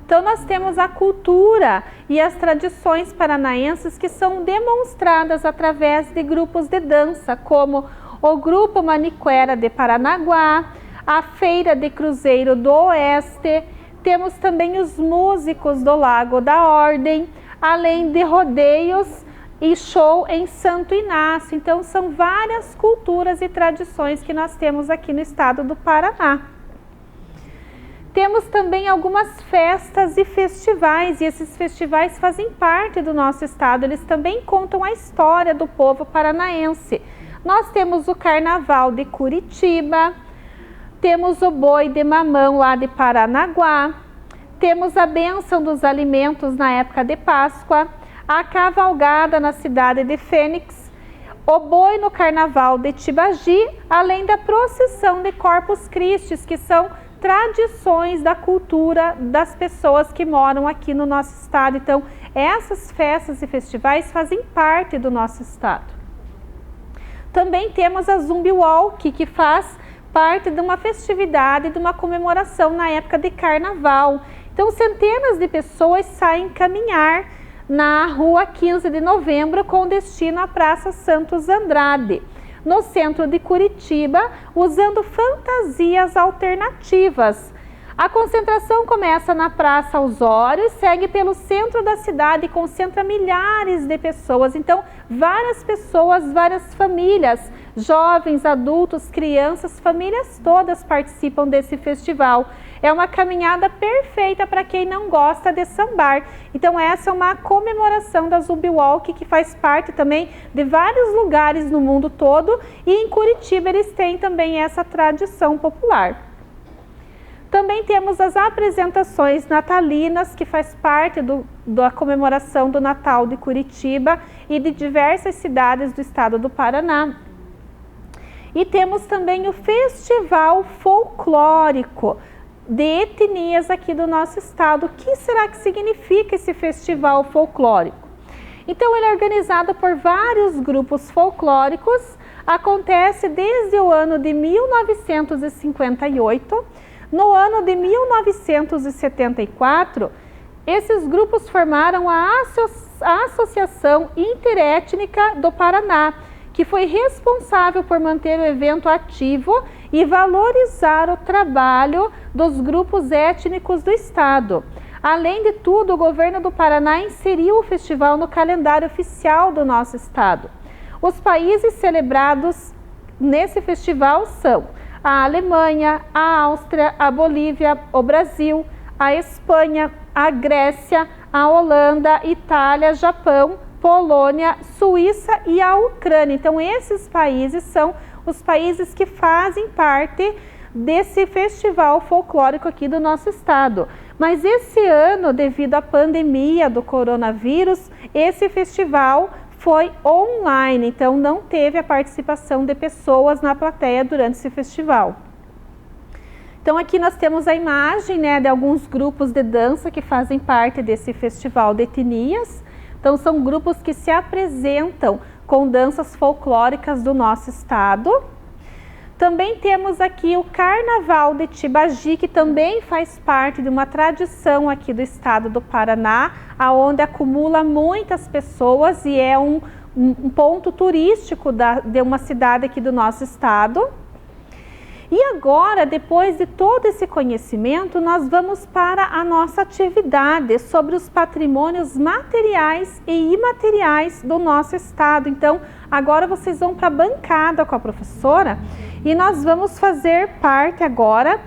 Então nós temos a cultura e as tradições paranaenses que são demonstradas através de grupos de dança, como o Grupo Maniquera de Paranaguá, a Feira de Cruzeiro do Oeste. Temos também os músicos do Lago da Ordem, além de rodeios e show em Santo Inácio. Então são várias culturas e tradições que nós temos aqui no estado do Paraná. Temos também algumas festas e festivais, e esses festivais fazem parte do nosso estado, eles também contam a história do povo paranaense. Nós temos o Carnaval de Curitiba, temos o Boi de Mamão lá de Paranaguá, temos a Bênção dos Alimentos na época de Páscoa, a Cavalgada na cidade de Fênix, o Boi no Carnaval de Tibagi, além da Procissão de Corpus Christi, que são tradições da cultura das pessoas que moram aqui no nosso estado. Então, essas festas e festivais fazem parte do nosso estado. Também temos a Zumbi Walk, que faz parte de uma festividade, de uma comemoração na época de carnaval. Então, centenas de pessoas saem caminhar na rua 15 de novembro com destino à Praça Santos Andrade, no centro de Curitiba, usando fantasias alternativas. A concentração começa na Praça Osório e segue pelo centro da cidade e concentra milhares de pessoas. Então, várias pessoas, várias famílias, jovens, adultos, crianças, famílias todas participam desse festival. É uma caminhada perfeita para quem não gosta de sambar. Então, essa é uma comemoração da Zumbi Walk, que faz parte também de vários lugares no mundo todo. E em Curitiba eles têm também essa tradição popular. Também temos as apresentações natalinas, que faz parte da comemoração do Natal de Curitiba e de diversas cidades do estado do Paraná. E temos também o Festival Folclórico de Etnias aqui do nosso estado. O que será que significa esse festival folclórico? Então, ele é organizado por vários grupos folclóricos, acontece desde o ano de 1958. No ano de 1974, esses grupos formaram a Associação Interétnica do Paraná, que foi responsável por manter o evento ativo e valorizar o trabalho dos grupos étnicos do estado. Além de tudo, o governo do Paraná inseriu o festival no calendário oficial do nosso estado. Os países celebrados nesse festival são a Alemanha, a Áustria, a Bolívia, o Brasil, a Espanha, a Grécia, a Holanda, Itália, Japão, Polônia, Suíça e a Ucrânia. Então, esses países são os países que fazem parte desse festival folclórico aqui do nosso estado. Mas esse ano, devido à pandemia do coronavírus, esse festival foi online, então não teve a participação de pessoas na plateia durante esse festival. Então aqui nós temos a imagem, né, de alguns grupos de dança que fazem parte desse festival de etnias. Então são grupos que se apresentam com danças folclóricas do nosso estado. Também temos aqui o Carnaval de Tibagi, que também faz parte de uma tradição aqui do estado do Paraná, onde acumula muitas pessoas e é um ponto turístico de uma cidade aqui do nosso estado. E agora, depois de todo esse conhecimento, nós vamos para a nossa atividade sobre os patrimônios materiais e imateriais do nosso estado. Então, agora vocês vão para a bancada com a professora e nós vamos fazer parte agora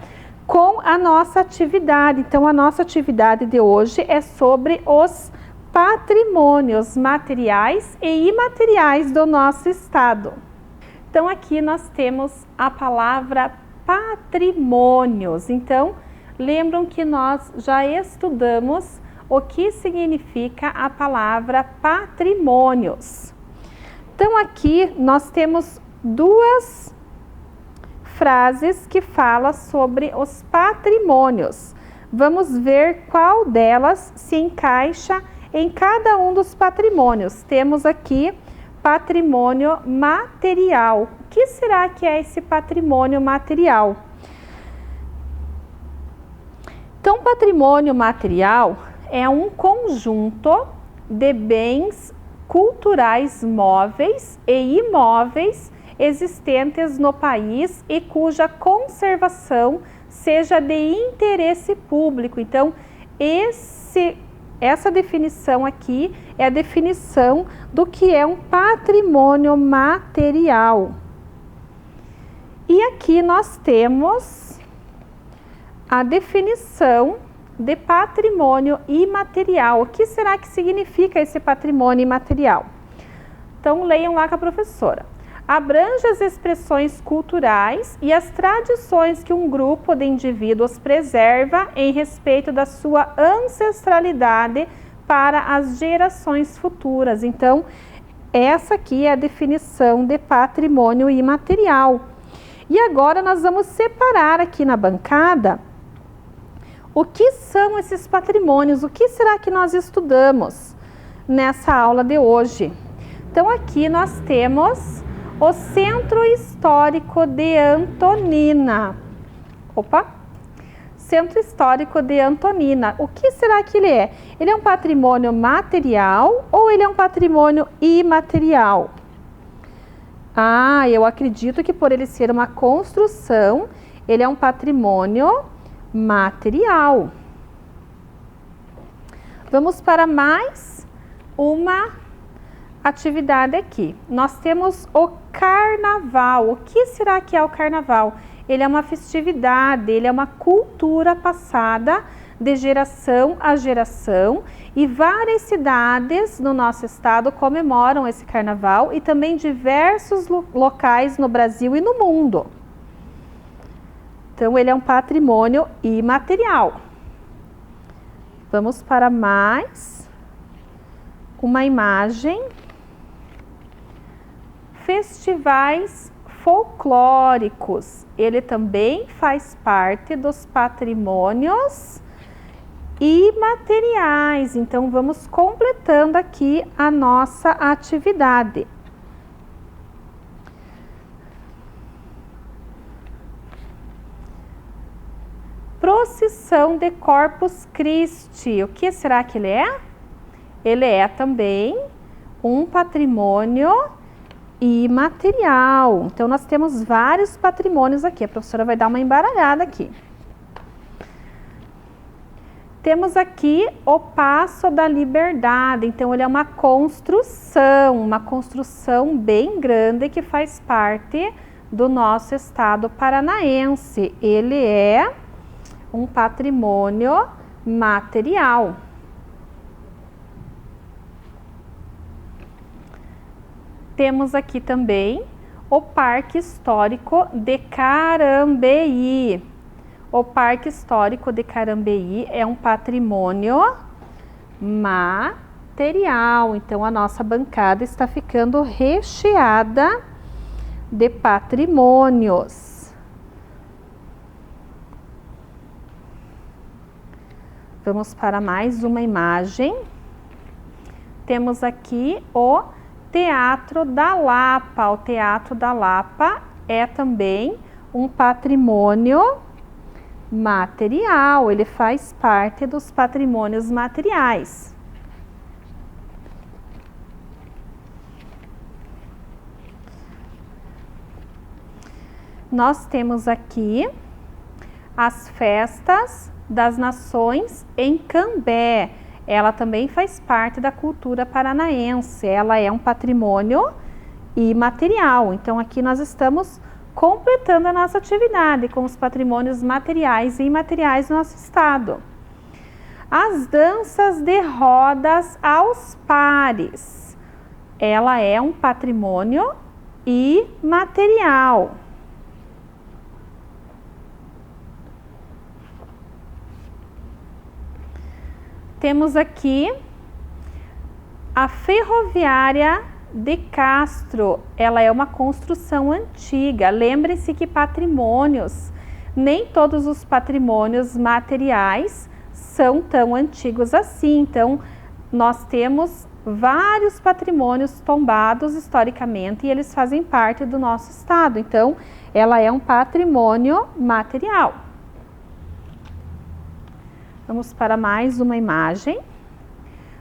com a nossa atividade. Então, a nossa atividade de hoje é sobre os patrimônios materiais e imateriais do nosso estado. Então aqui nós temos a palavra patrimônios. Então, lembram que nós já estudamos o que significa a palavra patrimônios. Então aqui nós temos duas frases que falam sobre os patrimônios. Vamos ver qual delas se encaixa em cada um dos patrimônios. Temos aqui patrimônio material. O que será que é esse patrimônio material? Então, patrimônio material é um conjunto de bens culturais móveis e imóveis existentes no país e cuja conservação seja de interesse público. Então, essa definição aqui é a definição do que é um patrimônio material. E aqui nós temos a definição de patrimônio imaterial. O que será que significa esse patrimônio imaterial? Então, leiam lá com a professora. Abrange as expressões culturais e as tradições que um grupo de indivíduos preserva em respeito da sua ancestralidade para as gerações futuras. Então, essa aqui é a definição de patrimônio imaterial. E agora nós vamos separar aqui na bancada o que são esses patrimônios, o que será que nós estudamos nessa aula de hoje. Então, aqui nós temos o Centro Histórico de Antonina. Centro Histórico de Antonina. O que será que ele é? Ele é um patrimônio material ou ele é um patrimônio imaterial? Eu acredito que por ele ser uma construção, ele é um patrimônio material. Vamos para mais uma atividade aqui. Nós temos o carnaval. O que será que é o carnaval? Ele é uma festividade, ele é uma cultura passada de geração a geração e várias cidades no nosso estado comemoram esse carnaval e também diversos locais no Brasil e no mundo. Então, ele é um patrimônio imaterial. Vamos para mais uma imagem. Festivais folclóricos. Ele também faz parte dos patrimônios imateriais. Então, vamos completando aqui a nossa atividade. Procissão de Corpus Christi. O que será que ele é? Ele é também um patrimônio imaterial. Então, nós temos vários patrimônios aqui. A professora vai dar uma embaralhada aqui. Temos aqui o Paço da Liberdade. Então, ele é uma construção bem grande que faz parte do nosso estado paranaense. Ele é um patrimônio material. Temos aqui também o Parque Histórico de Carambeí. O Parque Histórico de Carambeí é um patrimônio material. Então, a nossa bancada está ficando recheada de patrimônios. Vamos para mais uma imagem. Temos aqui o Teatro da Lapa. O Teatro da Lapa é também um patrimônio material. Ele faz parte dos patrimônios materiais. Nós temos aqui as festas das Nações em Cambé. Ela também faz parte da cultura paranaense. Ela é um patrimônio imaterial. Então, aqui nós estamos completando a nossa atividade com os patrimônios materiais e imateriais do nosso estado. As danças de rodas aos pares. Ela é um patrimônio imaterial. Temos aqui a ferroviária de Castro. Ela é uma construção antiga. Lembre-se que patrimônios, nem todos os patrimônios materiais são tão antigos assim. Então, nós temos vários patrimônios tombados historicamente e eles fazem parte do nosso estado. Então, ela é um patrimônio material. Vamos para mais uma imagem.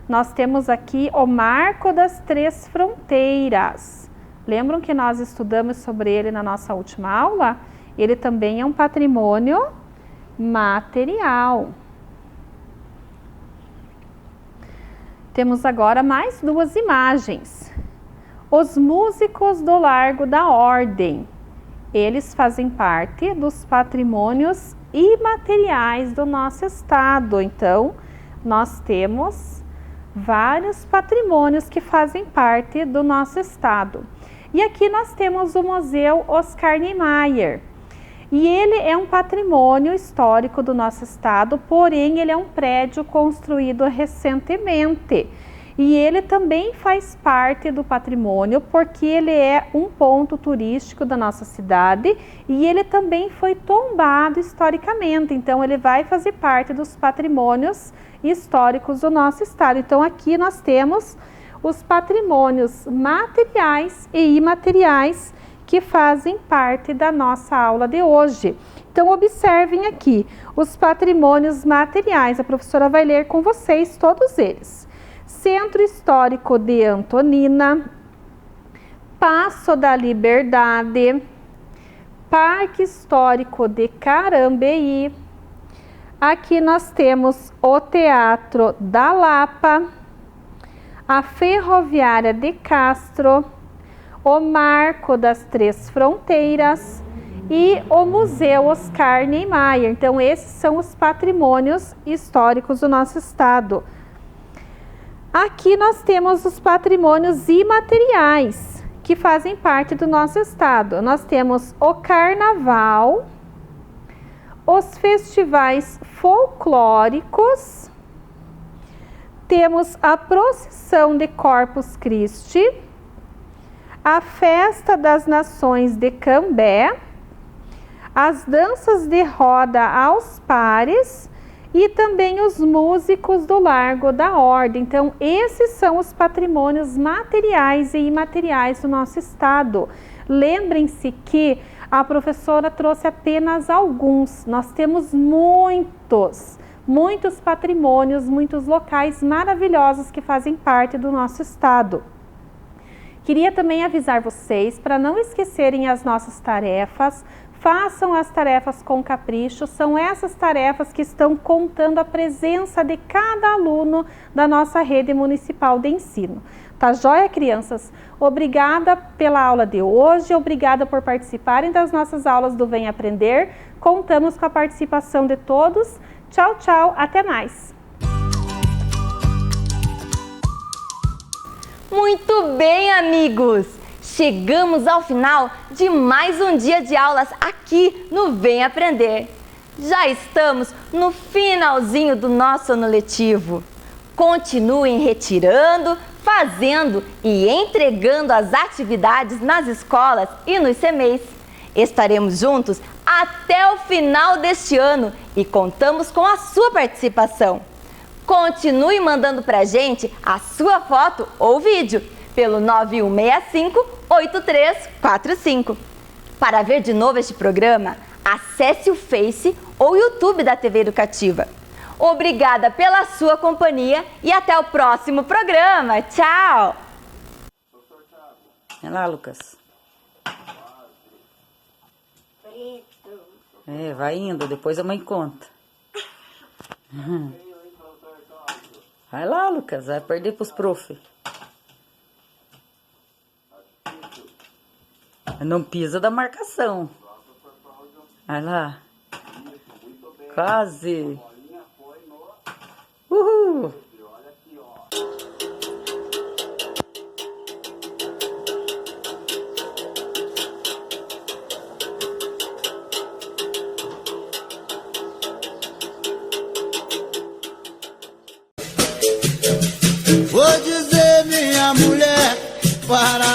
Nós temos aqui o Marco das Três Fronteiras. Lembram que nós estudamos sobre ele na nossa última aula? Ele também é um patrimônio material. Temos agora mais duas imagens. Os músicos do Largo da Ordem. Eles fazem parte dos patrimônios imateriais do nosso estado. Então, nós temos vários patrimônios que fazem parte do nosso estado. E aqui nós temos o Museu Oscar Niemeyer. E ele é um patrimônio histórico do nosso estado, porém ele é um prédio construído recentemente. E ele também faz parte do patrimônio porque ele é um ponto turístico da nossa cidade e ele também foi tombado historicamente. Então ele vai fazer parte dos patrimônios históricos do nosso estado. Então aqui nós temos os patrimônios materiais e imateriais que fazem parte da nossa aula de hoje. Então observem aqui os patrimônios materiais. A professora vai ler com vocês todos eles. Centro Histórico de Antonina, Paço da Liberdade, Parque Histórico de Carambeí. Aqui nós temos o Teatro da Lapa, a Ferroviária de Castro, o Marco das Três Fronteiras e o Museu Oscar Niemeyer. Então esses são os patrimônios históricos do nosso estado. Aqui nós temos os patrimônios imateriais que fazem parte do nosso estado. Nós temos o carnaval, os festivais folclóricos, temos a procissão de Corpus Christi, a festa das Nações de Cambé, as danças de roda aos pares e também os músicos do Largo da Ordem. Então, esses são os patrimônios materiais e imateriais do nosso estado. Lembrem-se que a professora trouxe apenas alguns. Nós temos muitos patrimônios, muitos locais maravilhosos que fazem parte do nosso estado. Queria também avisar vocês para não esquecerem as nossas tarefas. Façam as tarefas com capricho, são essas tarefas que estão contando a presença de cada aluno da nossa rede municipal de ensino. Tá joia, crianças? Obrigada pela aula de hoje, obrigada por participarem das nossas aulas do Vem Aprender. Contamos com a participação de todos. Tchau, tchau, até mais! Muito bem, amigos! Chegamos ao final de mais um dia de aulas aqui no Vem Aprender. Já estamos no finalzinho do nosso ano letivo. Continuem retirando, fazendo e entregando as atividades nas escolas e nos CMEs. Estaremos juntos até o final deste ano e contamos com a sua participação. Continue mandando pra gente a sua foto ou vídeo pelo 9165-8345. Para ver de novo este programa, acesse o Face ou o YouTube da TV Educativa. Obrigada pela sua companhia e até o próximo programa. Tchau! Vai lá, Lucas. Vai indo, depois a mãe conta. Vai lá, Lucas, vai perder pros prof. Não pisa da marcação. Vai lá. Quase. para